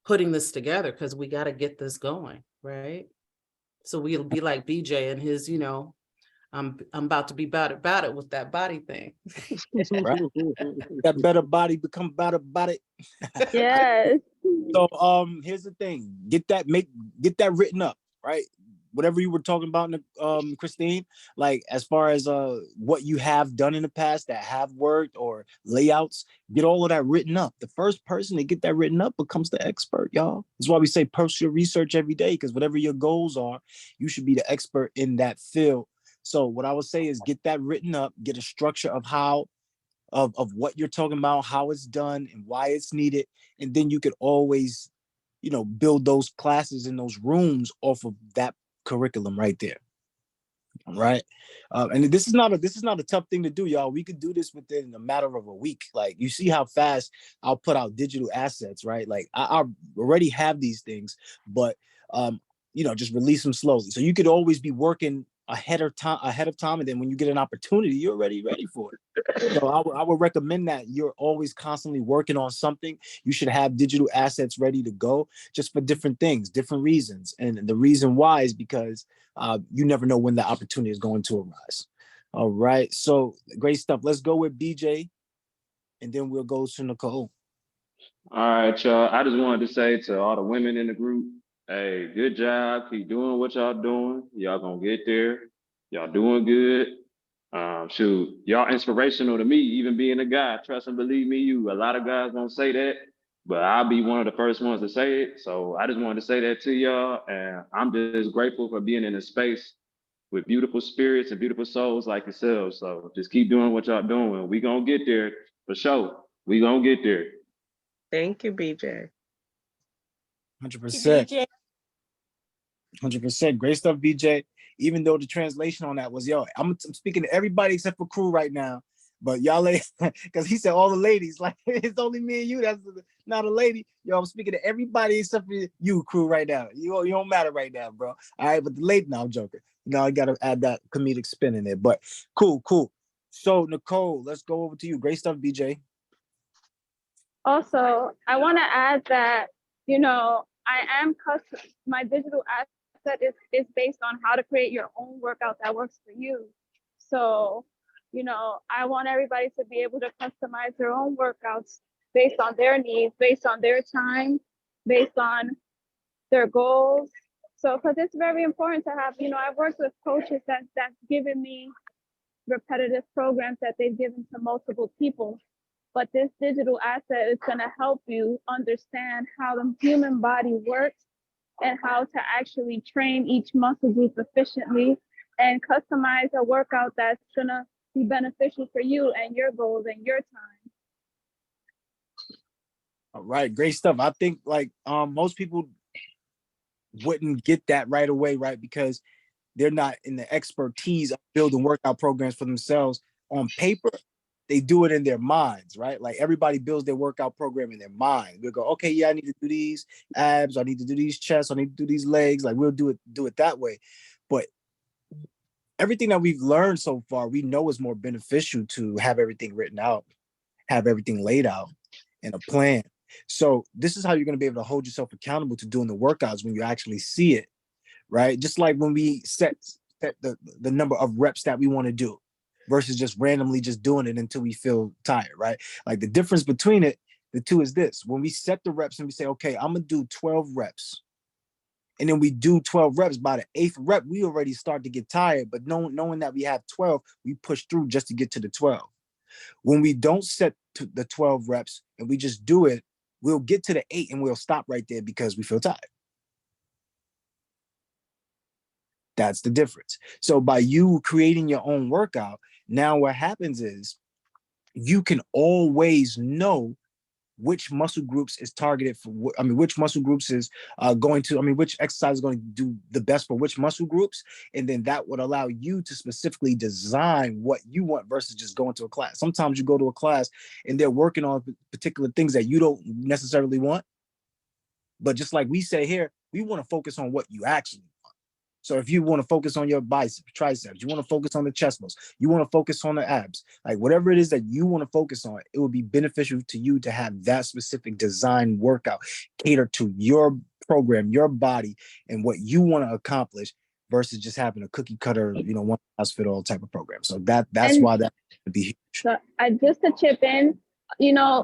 putting this together, because we got to get this going, right? So we'll be like BJ and his, you know, I'm about to be about it with that body thing.
Right? That better body become better body.
Yes.
So here's the thing. Get that written up, right? Whatever you were talking about, Christine, like as far as what you have done in the past that have worked, or layouts, get all of that written up. The first person to get that written up becomes the expert, y'all. That's why we say post your research every day, because whatever your goals are, you should be the expert in that field. So what I would say is get that written up, get a structure of how, of what you're talking about, how it's done and why it's needed. And then you could always, you know, build those classes in those rooms off of that curriculum right there. Right. And this is not a tough thing to do, y'all. We could do this within a matter of a week. Like, you see how fast I'll put out digital assets, right? Like I already have these things, but you know, just release them slowly. So you could always be working ahead of time, and then when you get an opportunity, you're already ready for it. So I would recommend that you're always constantly working on something. You should have digital assets ready to go, just for different things, different reasons. And the reason why is because you never know when the opportunity is going to arise. All right, so great stuff. Let's go with BJ, and then we'll go to Nicole.
All right, y'all. I just wanted to say to all the women in the group, hey, good job. Keep doing what y'all doing. Y'all gonna get there. Y'all doing good. Shoot, y'all inspirational to me, even being a guy. Trust and believe me, a lot of guys don't say that. but I'll be one of the first ones to say it. So I just wanted to say that to y'all. And I'm just grateful for being in a space with beautiful spirits and beautiful souls like yourselves. So just keep doing what y'all doing. We gonna get there for sure. We gonna get there.
Thank you, BJ.
100%.
BJ.
100%. Great stuff, BJ. Even though the translation on that was, yo, I'm speaking to everybody except for crew right now. But y'all, because he said all the ladies, like it's only me and you. That's not a lady. Yo, I'm speaking to everybody except for you, crew, right now. You don't matter right now, bro. All right, but the lady, no, I'm joking. You know, I gotta add that comedic spin in there. But cool. So Nicole, let's go over to you. Great stuff, BJ.
Also, I want to add that, you know, my digital asset is based on how to create your own workout that works for you. So, you know, I want everybody to be able to customize their own workouts based on their needs, based on their time, based on their goals. So, because it's very important to have, you know, I've worked with coaches that's given me repetitive programs that they've given to multiple people. But this digital asset is going to help you understand how the human body works and how to actually train each muscle group efficiently and customize a workout that's going to be beneficial for you and your goals and your time.
All right, great stuff. I think like most people wouldn't get that right away, right? Because they're not in the expertise of building workout programs for themselves on paper. They do it in their minds, right? Like everybody builds their workout program in their mind. We'll go, okay, yeah, I need to do these abs, I need to do these chests, I need to do these legs. Like we'll do it that way. But everything that we've learned so far, we know is more beneficial to have everything written out, have everything laid out in a plan. So this is how you're going to be able to hold yourself accountable to doing the workouts when you actually see it, right? Just like when we set the number of reps that we want to do versus just randomly just doing it until we feel tired, right? Like the difference between the two is this. When we set the reps and we say, okay, I'm going to do 12 reps, and then we do 12 reps, by the 8th rep, we already start to get tired, but knowing that we have 12, we push through just to get to the 12. When we don't set to the 12 reps and we just do it, we'll get to the 8 and we'll stop right there because we feel tired. That's the difference. So by you creating your own workout, now what happens is you can always know which muscle groups is targeted for, which muscle groups is which exercise is going to do the best for which muscle groups. And then that would allow you to specifically design what you want versus just going to a class. Sometimes you go to a class and they're working on particular things that you don't necessarily want. But just like we say here, we want to focus on what you actually want. So if you want to focus on your biceps, triceps, you want to focus on the chest muscles, you want to focus on the abs, like whatever it is that you want to focus on, it would be beneficial to you to have that specific design workout catered to your program, your body, and what you want to accomplish versus just having a cookie cutter, one size fit all type of program. So that's why that would be huge.
So just to chip in,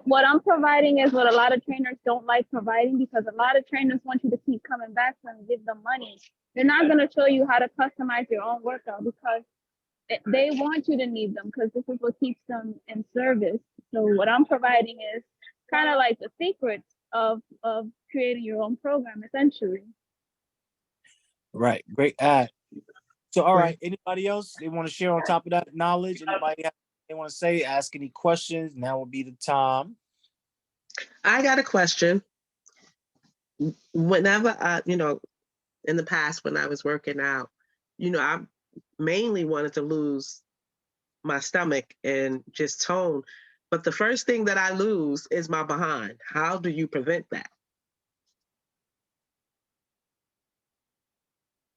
what I'm providing is what a lot of trainers don't like providing, because a lot of trainers want you to keep coming back and give them money. They're not going to show you how to customize your own workout because they want you to need them, because this is what keeps them in service. So what I'm providing is kind of like the secret of creating your own program, essentially.
Right. Great ad. So, all right. Anybody else they want to share on top of that knowledge? Anybody they want to say, ask any questions? Now will be the time.
I got a question. Whenever in the past when I was working out, I mainly wanted to lose my stomach and just tone. But the first thing that I lose is my behind. How do you prevent that?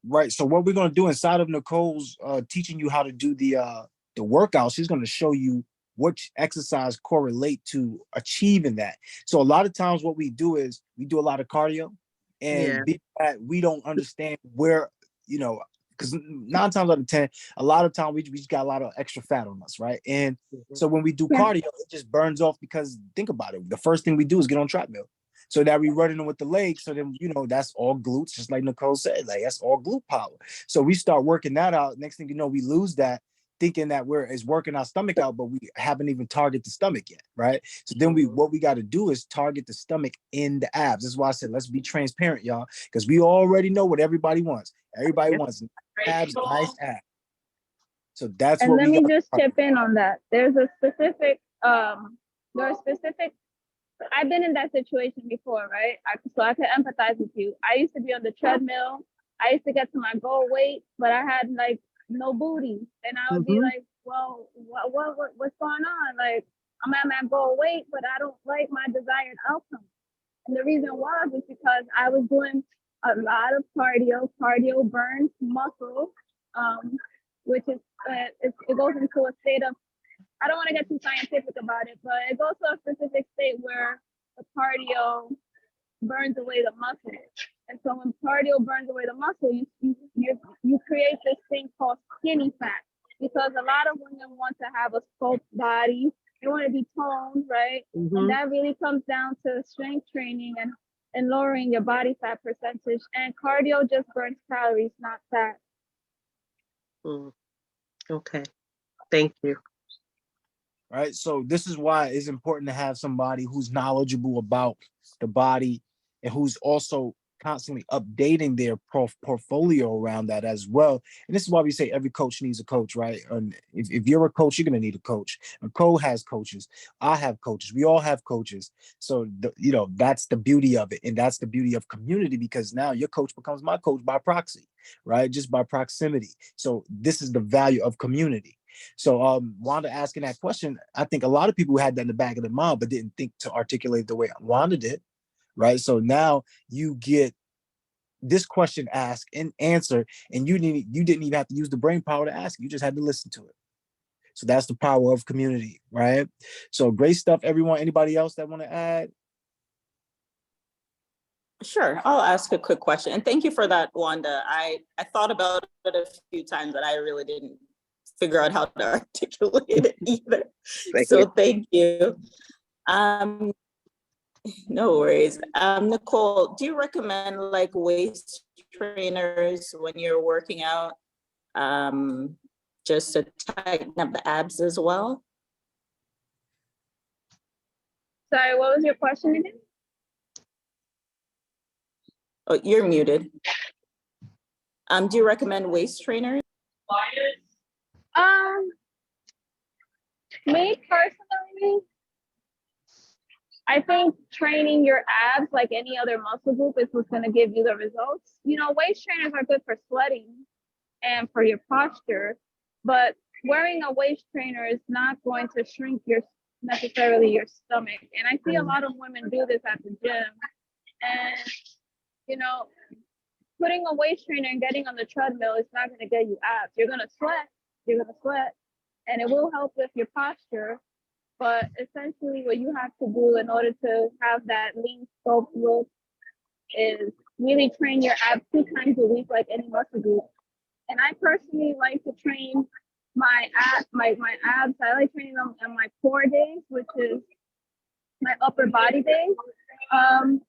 Right. So what we're going to do inside of Nicole's teaching you how to do the workout, she's going to show you which exercise correlate to achieving that. So a lot of times what we do is we do a lot of cardio, and we don't understand where, because 9 times out of 10, a lot of time we just got a lot of extra fat on us, right? And so when we do cardio, it just burns off, because think about it. The first thing we do is get on treadmill. So that we running with the legs. So then, that's all glutes, just like Nicole said, like that's all glute power. So we start working that out. Next thing you know, we lose that. thinking that is working our stomach out, but we haven't even targeted the stomach yet, right? So then what we got to do is target the stomach in the abs. This is why I said let's be transparent, y'all, because we already know what everybody wants. Everybody wants abs, nice abs. So that's
And
what
let
we
me
got.
just chip in on that. There's a specific, I've been in that situation before, right? So I can empathize with you. I used to be on the treadmill. I used to get to my goal weight, but I had like no booty. And I would be like, well, what's going on? Like, I'm at my goal weight, but I don't like my desired outcome. And the reason was is because I was doing a lot of cardio. Cardio burns muscle, which is it goes into a state of, I don't want to get too scientific about it, but it goes to a specific state where the cardio burns away the muscle. And so when cardio burns away the muscle, you create this thing called skinny fat, because a lot of women want to have a sculpt body. They want to be toned, right? And that really comes down to strength training and lowering your body fat percentage. And cardio just burns calories, not fat.
Okay, thank you.
Right. So this is why it's important to have somebody who's knowledgeable about the body and who's also constantly updating their portfolio around that as well. And this is why we say every coach needs a coach, right? And if you're a coach, you're going to need a coach. And Cole has coaches. I have coaches. We all have coaches. So, that's the beauty of it. And that's the beauty of community, because now your coach becomes my coach by proxy, right? Just by proximity. So this is the value of community. So Wanda asking that question, I think a lot of people had that in the back of their mind, but didn't think to articulate the way Wanda did, right? So now you get this question asked and answered, and you didn't even have to use the brain power to ask. You just had to listen to it. So that's the power of community, right? So great stuff, everyone. Anybody else that want to add?
Sure, I'll ask a quick question. And thank you for that, Wanda. I thought about it a few times, but I really didn't figure out how to articulate it either. Thank you. No worries. Nicole, do you recommend like waist trainers when you're working out, just to tighten up the abs as well?
Sorry, what was your question again?
Oh, you're muted. Do you recommend waist trainers?
Me personally, I think training your abs like any other muscle group is what's going to give you the results. Waist trainers are good for sweating and for your posture, but wearing a waist trainer is not going to shrink necessarily your stomach. And I see a lot of women do this at the gym, and putting a waist trainer and getting on the treadmill is not going to get you abs. You're going to sweat, and it will help with your posture. But essentially what you have to do in order to have that lean sculpt look is really train your abs 2 times a week, like any muscle group. And I personally like to train my abs. I like training them on my core days, which is my upper body days.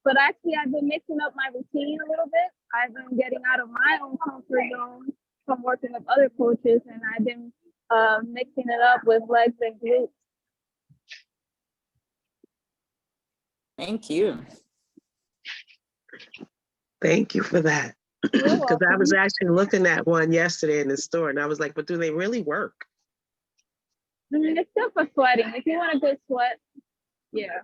But actually I've been mixing up my routine a little bit. I've been getting out of my own comfort zone from working with other coaches, and I've been mixing it up with legs and glutes.
Thank you.
Thank you for that. Because I was actually looking at one yesterday in the store, and I was like, but do they really work?
It's good for sweating. If you want a good sweat, yeah.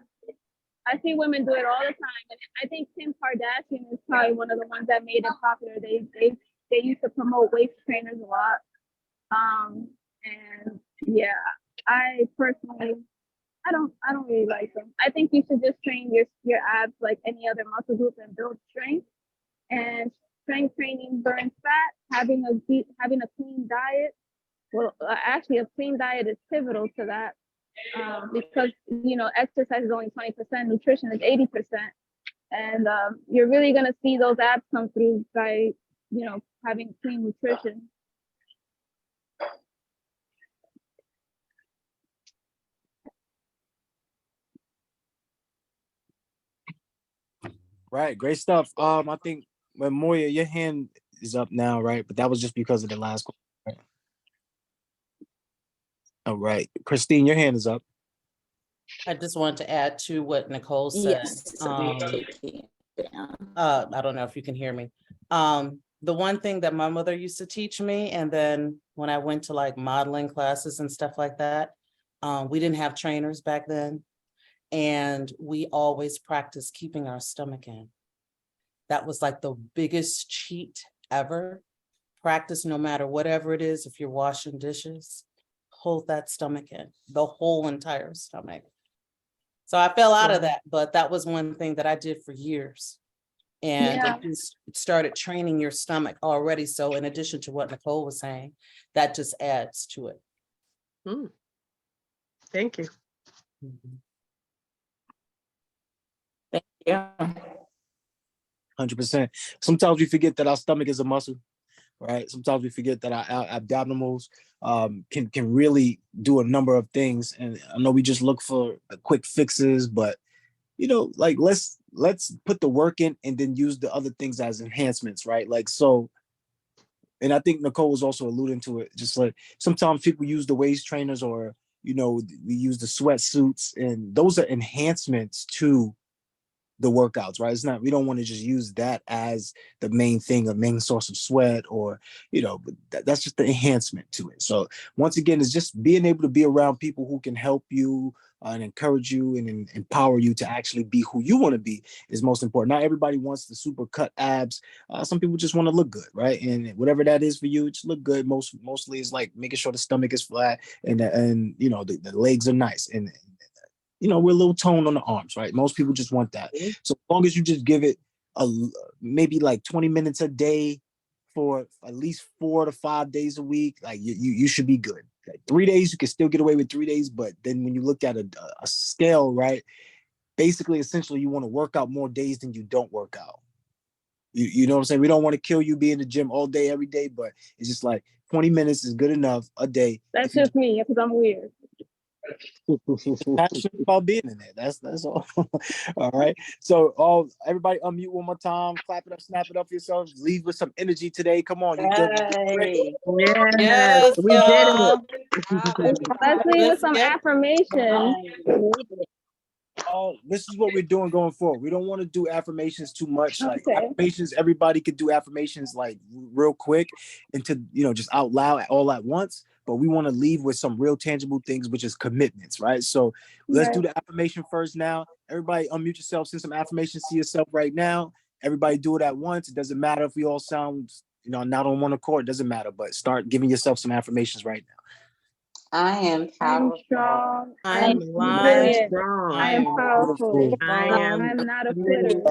I see women do it all the time. And I think Kim Kardashian is probably one of the ones that made it popular. They used to promote waist trainers a lot. And yeah, I personally, I don't really like them. I think you should just train your abs like any other muscle group and build strength. And strength training burns fat. Having a clean diet. Well, actually, a clean diet is pivotal to that, because exercise is only 20%, nutrition is 80%, and you're really gonna see those abs come through by having clean nutrition.
Right, great stuff. I think Moya, your hand is up now, right? But that was just because of the last question. Right? All right, Christine, your hand is up.
I just wanted to add to what Nicole said.
Yes, I'm taking it down.
I don't know if you can hear me. The one thing that my mother used to teach me, and then when I went to like modeling classes and stuff like that, we didn't have trainers back then. And we always practiced keeping our stomach in. That was like the biggest cheat ever. Practice no matter whatever it is. If you're washing dishes, hold that stomach in, the whole entire stomach. So I fell out of that, but that was one thing that I did for years. And
Yeah.
it just started training your stomach already. So in addition to what Nicole was saying, that just adds to it.
Thank you.
Yeah.
100%. Sometimes we forget that our stomach is a muscle, right? Sometimes we forget that our abdominals can really do a number of things. And I know we just look for the quick fixes, but you know, like let's put the work in and then use the other things as enhancements, right? Like so. And I think Nicole was also alluding to it. Just like sometimes people use the waist trainers, or you know, we use the sweatsuits, and those are enhancements to the workouts, right? It's not, we don't want to just use that as the main thing, a main source of sweat, or, you know, but that's just the enhancement to it. So once again, it's just being able to be around people who can help you and encourage you and empower you to actually be who you want to be is most important. Not everybody wants the super cut abs. Some people just want to look good, right? And whatever that is for you, just look good. Mostly is like making sure the stomach is flat and you know, the legs are nice. And you know, we're a little toned on the arms, right? Most people just want that. So as long as you just give it maybe like 20 minutes a day for at least 4 to 5 days a week, like you should be good. Like 3 days, you can still get away with 3 days, but then when you look at a scale, right? Basically, essentially, you want to work out more days than you don't work out. You know what I'm saying? We don't want to kill you, be in the gym all day, every day, but it's just like 20 minutes is good enough a day.
That's just me, because I'm weird.
Passionate about being in there. That's all. All right. So everybody unmute one more time. Clap it up, snap it up for yourselves. Leave with some energy today. Come on. You good?
Yes,
we did
y'all.
Let's leave with
Let's
some
get-
affirmation.
Oh, this is what we're doing going forward. We don't want to do affirmations too much. Like
Okay.
affirmations, everybody could do affirmations like real quick and to, you know, just out loud all at once. But we want to leave with some real tangible things, which is commitments, right? So let's do the affirmation first now. Everybody unmute yourself, send some affirmations to yourself right now. Everybody do it at once. It doesn't matter if we all sound, you know, not on one accord. It doesn't matter, but start giving yourself some affirmations right now.
I am
I'm
powerful.
strong.
I'm
brilliant.
strong.
I am powerful.
I am
I'm not a quitter.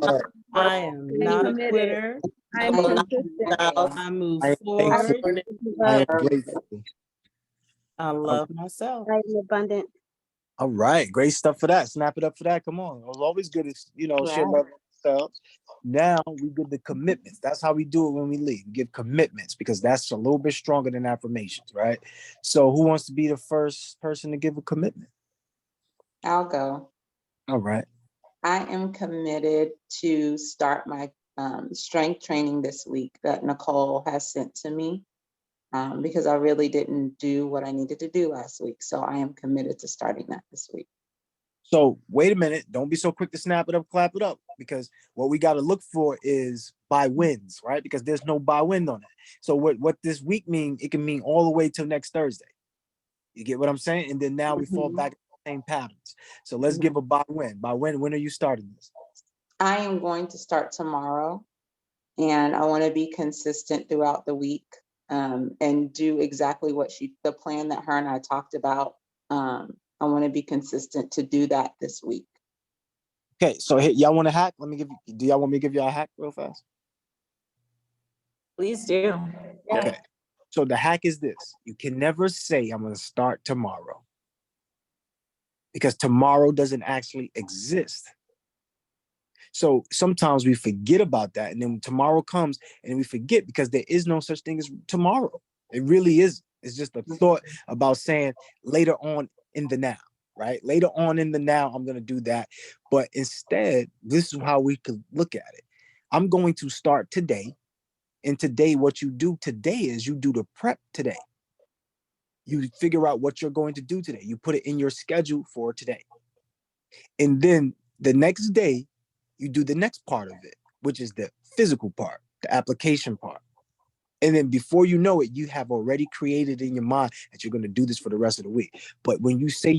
I am not a
Committed.
quitter.
I am consistent.
I move
I am
forward.
thankful. I am grateful.
I love myself.
I'm abundant.
All right, great stuff for that. Snap it up for that. Come on. It was always good to, you know, share love with ourselves. Now we give the commitments. That's how we do it when we leave. We give commitments because that's a little bit stronger than affirmations, right? So who wants to be the first person to give a commitment?
I'll go.
All right.
I am committed to start my strength training this week that Nicole has sent to me because I really didn't do what I needed to do last week. So I am committed to starting that this week.
So wait a minute. Don't be so quick to snap it up, clap it up, because what we got to look for is by wins, right? Because there's no by win on it. So what this week mean, it can mean all the way till next Thursday. You get what I'm saying? And then now we fall back to the same patterns. So let's give a by win. By when are you starting this?
I am going to start tomorrow, and I want to be consistent throughout the week and do exactly what the plan that her and I talked about. I want to be consistent to do that this week.
Okay, so hey, y'all want a hack? Do y'all want me to give y'all a hack real fast?
Please do.
Okay, so the hack is this. You can never say I'm going to start tomorrow because tomorrow doesn't actually exist. So sometimes we forget about that, and then tomorrow comes and we forget because there is no such thing as tomorrow. It really is. It's just a thought about saying later on in the now, right? Later on in the now, I'm going to do that. But instead, this is how we could look at it. I'm going to start today. And today, what you do today is you do the prep today. you figure out what you're going to do today. You put it in your schedule for today. And then the next day, you do the next part of it, which is the physical part, the application part. And then before you know it, you have already created in your mind that you're going to do this for the rest of the week. But when you say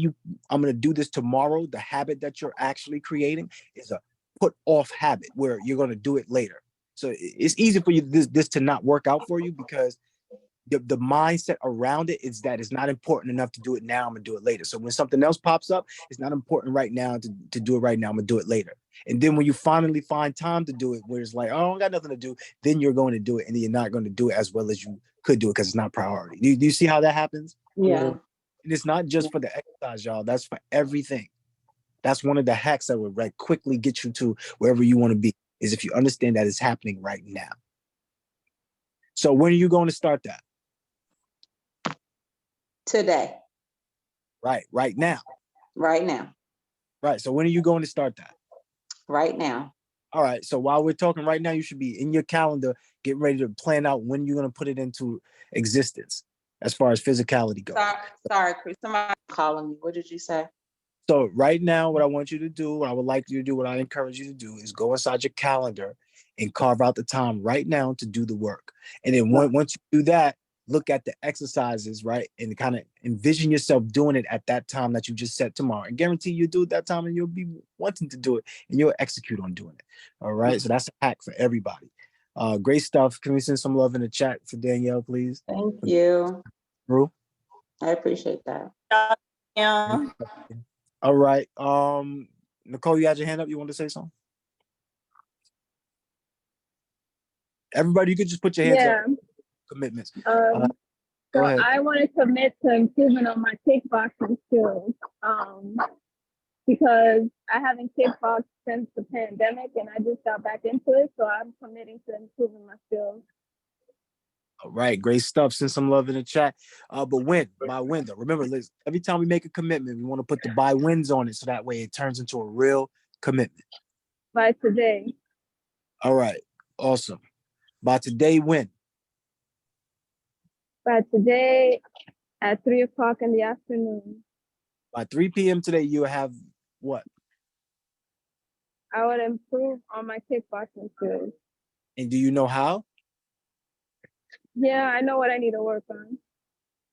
I'm going to do this tomorrow, the habit that you're actually creating is a put off habit where you're going to do it later. So it's easy for you this to not work out for you because the mindset around it is that it's not important enough to do it now. I'm gonna do it later. So when something else pops up, it's not important right now to do it right now. I'm gonna do it later. And then when you finally find time to do it, where it's like, oh, I got nothing to do, then you're going to do it, and then you're not going to do it as well as you could do it because it's not priority. Do you see how that happens?
Yeah.
And it's not just for the exercise, y'all. That's for everything. That's one of the hacks that would quickly get you to wherever you want to be, is if you understand that it's happening right now. So when are you going to start that?
Today.
Right now.
Right now.
Right. So when are you going to start that?
Right now.
All right. So while we're talking right now, you should be in your calendar, getting ready to plan out when you're going to put it into existence as far as physicality goes.
Sorry, Chris. Somebody calling me. What did you say?
So right now, what I want you to do, what I would like you to do, what I encourage you to do is go inside your calendar and carve out the time right now to do the work. And then once you do that, look at the exercises, right? And kind of envision yourself doing it at that time that you just set tomorrow. And guarantee you do it that time and you'll be wanting to do it and you'll execute on doing it. All right. So that's a hack for everybody. Great stuff. Can we send some love in the chat for Danielle, please?
Thank you.
Rue?
I appreciate that.
Yeah.
All right. Nicole, you had your hand up. You want to say something? Everybody, you could just put your hands up. Commitments.
So
Go ahead.
I want to commit to improving on my kickboxing skills because I haven't kickboxed since the pandemic and I just got back into it. So I'm committing to improving my skills.
All right, great stuff. Send some love in the chat. But by when though. Remember, Liz, every time we make a commitment, we want to put the by wins on it so that way it turns into a real commitment.
By today.
All right, awesome. By today, when?
By today at 3 o'clock in the afternoon.
By 3 p.m. today, you have what?
I would improve on my kickboxing skills.
And do you know how?
Yeah, I know what I need to work on.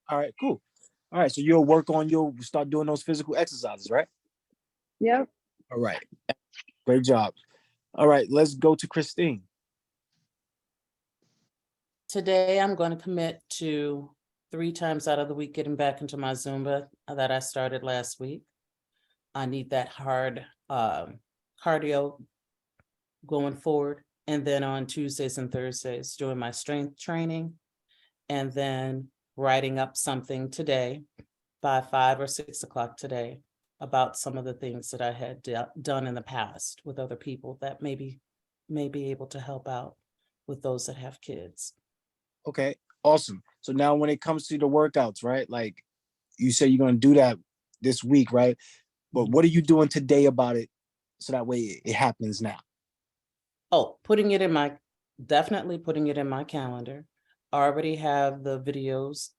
All right, cool. All right, so you'll start doing those physical exercises, right?
Yep.
All right, great job. All right, let's go to Christine.
Today, I'm going to commit to 3 times out of the week getting back into my Zumba that I started last week. I need that hard cardio going forward. And then on Tuesdays and Thursdays, doing my strength training. And then writing up something today by 5 or 6 o'clock today about some of the things that I had done in the past with other people that may be able to help out with those that have kids.
Okay, awesome. So now when it comes to the workouts, right? Like you say you're going to do that this week, right? But what are you doing today about it so that way it happens now?
Oh, definitely putting it in my calendar. I already have the videos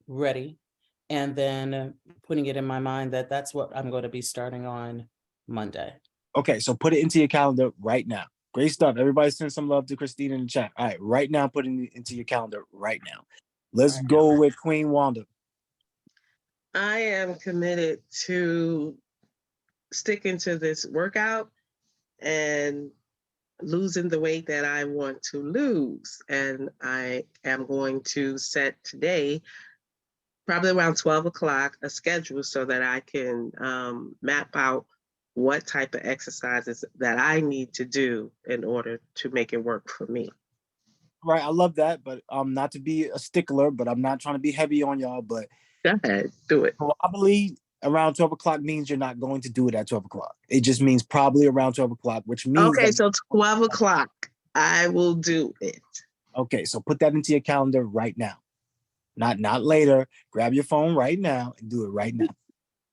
ready. And then putting it in my mind that that's what I'm going to be starting on Monday. Okay,
so put it into your calendar right now. Great stuff. Everybody send some love to Christine in the chat. All right, right now, put it into your calendar right now. Let's go with Queen Wanda.
I am committed to sticking to this workout and losing the weight that I want to lose. And I am going to set today, probably around 12 o'clock, a schedule so that I can map out what type of exercises that I need to do in order to make it work for me.
Right, I love that, but not to be a stickler, but I'm not trying to be heavy on y'all, but
go ahead, do it.
Probably around 12 o'clock means you're not going to do it at 12 o'clock. It just means probably around 12 o'clock, which means
okay, so 12 o'clock, I will do it.
Okay, so put that into your calendar right now. Not later. Grab your phone right now and do it right now.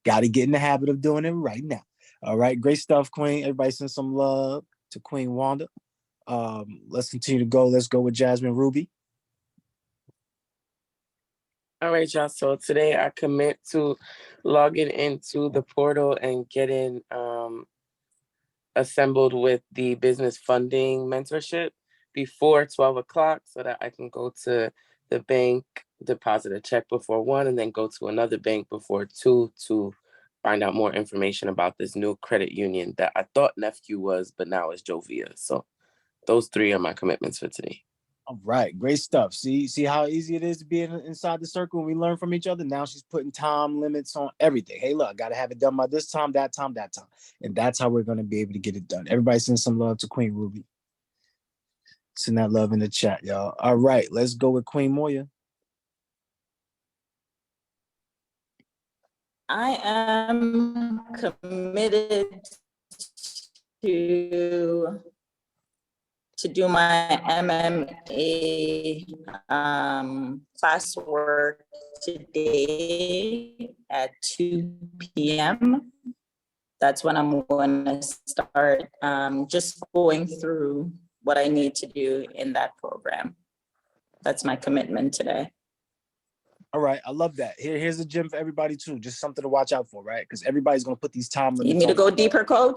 Got to get in the habit of doing it right now. All right, great stuff, Queen. Everybody send some love to Queen Wanda. Let's continue to go. Let's go with Jasmine Ruby.
All right, y'all. So today I commit to logging into the portal and getting assembled with the business funding mentorship before 12 o'clock so that I can go to the bank, deposit a check before 1, and then go to another bank before 2 to find out more information about this new credit union that I thought Nephew was, but now it's Jovia. So those 3 are my commitments for today.
All right, great stuff. See how easy it is to be inside the circle when we learn from each other. Now she's putting time limits on everything. Hey, look, got to have it done by this time, that time, that time. And that's how we're going to be able to get it done. Everybody send some love to Queen Ruby. Send that love in the chat, y'all. All right, let's go with Queen Moya.
I am committed to do my MMA classwork today at 2 p.m. That's when I'm going to start just going through what I need to do in that program. That's my commitment today.
All right, I love that. Here's a gem for everybody too. Just something to watch out for, right? Because everybody's gonna put these time limits.
You need me to go deeper, coach?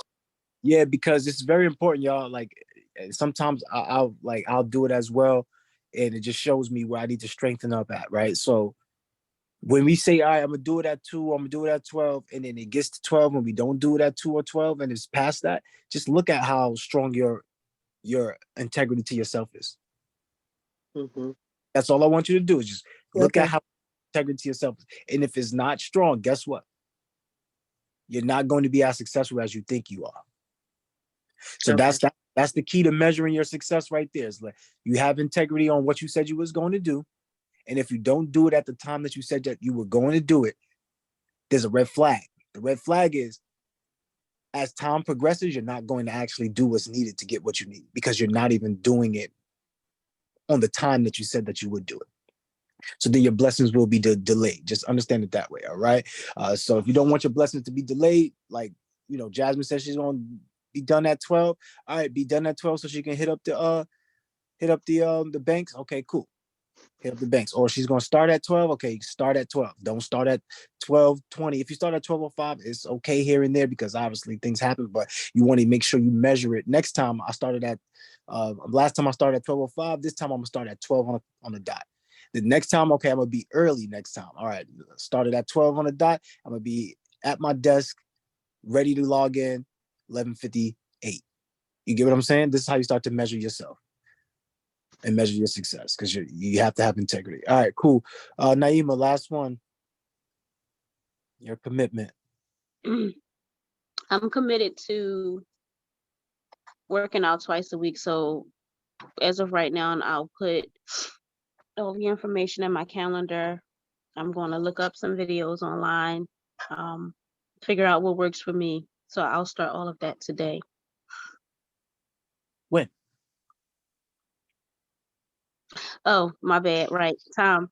Yeah, because it's very important, y'all. Like sometimes I'll do it as well, and it just shows me where I need to strengthen up at, right? So when we say, all right, I'm gonna do it at 2, I'm gonna do it at 12, and then it gets to 12 and we don't do it at 2 or 12 and it's past that, just look at how strong your integrity to yourself is.
Mm-hmm.
That's all I want you to do is just look at how integrity to yourself is. And if it's not strong, guess what? You're not going to be as successful as you think you are. So that's the key to measuring your success right there. Is like you have integrity on what you said you was going to do. And if you don't do it at the time that you said that you were going to do it, there's a red flag. The red flag is as time progresses, you're not going to actually do what's needed to get what you need because you're not even doing it on the time that you said that you would do it. So then your blessings will be delayed. Just understand it that way, all right? So if you don't want your blessings to be delayed, like, you know, Jasmine says she's going to be done at 12. All right, be done at 12 so she can hit up the banks. Okay, cool. Hit up the banks. Or she's going to start at 12. Okay, start at 12. Don't start at 12:20. If you start at 12:05, it's okay here and there because obviously things happen, but you want to make sure you measure it. Next time I started at, last time I started at 12:05. This time I'm going to start at 12 on the dot. The next time, okay, I'm going to be early next time. All right, started at 12 on the dot. I'm going to be at my desk, ready to log in, 11:58. You get what I'm saying? This is how you start to measure yourself and measure your success because you have to have integrity. All right, cool. Naima, last one. Your commitment.
I'm committed to working out twice a week. So as of right now, I'll put all the information in my calendar. I'm going to look up some videos online, figure out what works for me. So I'll start all of that today.
When?
Oh, my bad. Right. Time.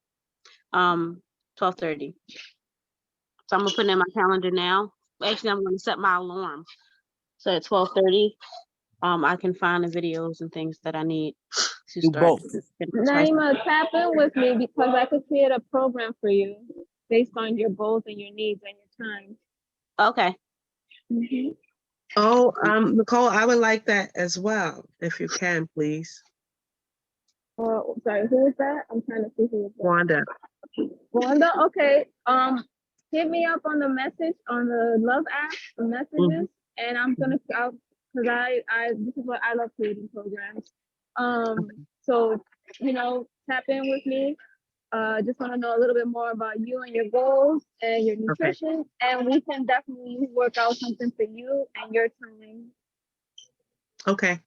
12:30. So I'm gonna put it in my calendar now. Actually, I'm gonna set my alarm. So at 12:30, I can find the videos and things that I need to
Do
start.
both.
Naima, tap in with me because I could create a program for you based on your goals and your needs and your time.
Okay.
Mm-hmm.
Oh, Nicole, I would like that as well, if you can, please.
Oh, sorry, who is that? I'm trying to see who is that.
Wanda.
Wanda, okay. Hit me up on the message on the love app, the messages, and I'm gonna because I this is what I love, creating programs. So tap in with me. Just want to know a little bit more about you and your goals and your nutrition, and we can definitely work out something for you and your time.
Okay.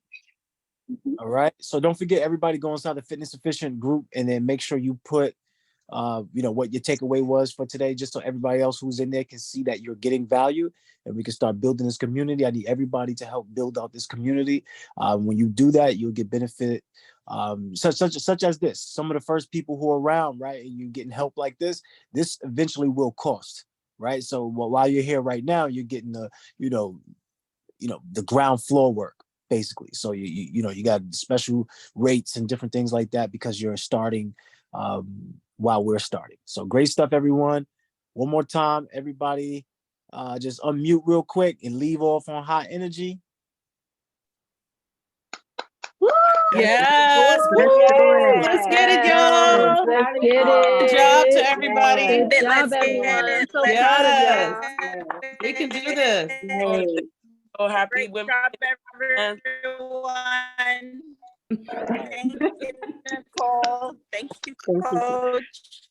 All right. So don't forget, everybody go inside the Fitness Efficient group and then make sure you put what your takeaway was for today, just so everybody else who's in there can see that you're getting value and we can start building this community. I need everybody to help build out this community. When you do that, you'll get benefit such as this. Some of the first people who are around, right, and you're getting help like this eventually will cost, right? So while you're here right now, you're getting the ground floor work. basically. So you know, you got special rates and different things like that because you're starting while we're starting. So great stuff, everyone. One more time, everybody, just unmute real quick and leave off on high energy.
Yes, let's get it, y'all.
Let's get
Good job
it.
to everybody.
Good job,
Let's get
everyone. I'm
it.
so
Let's
proud of
Yes.
y'all.
We can do this.
So happy
Great
women.
job, everyone. Thank you, Nicole. Thank you, Coach.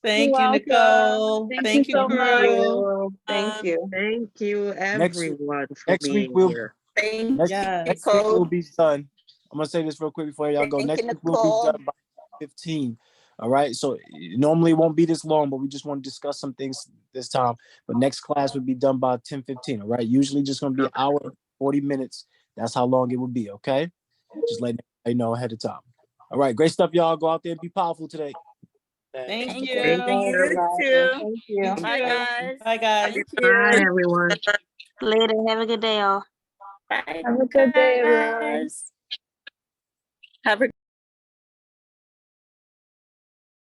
Thank you,
You're
Nicole.
welcome. Thank you so
girl.
Thank you.
Thank you, everyone, for
Next week
being
we'll
here.
Thank
next,
Yes.
next week we'll
Nicole.
be done. I'm gonna say this real quick before y'all go.
Thank
Next
you,
week we'll be
Nicole.
done by 15. All right. So normally it won't be this long, but we just want to discuss some things this time. But next class would be done by 10:15. All right. Usually just gonna be an hour, 40 minutes. That's how long it will be. Okay. Just letting everybody know ahead of time. All right. Great stuff, y'all. Go out there and be powerful today.
Thank
Thank
you.
you. You too.
Thank you.
Bye, guys.
Bye, guys.
Thank
Bye,
you.
everyone.
Later. Have a good day, all.
Bye,
Have a good day, everyone.
guys. Have a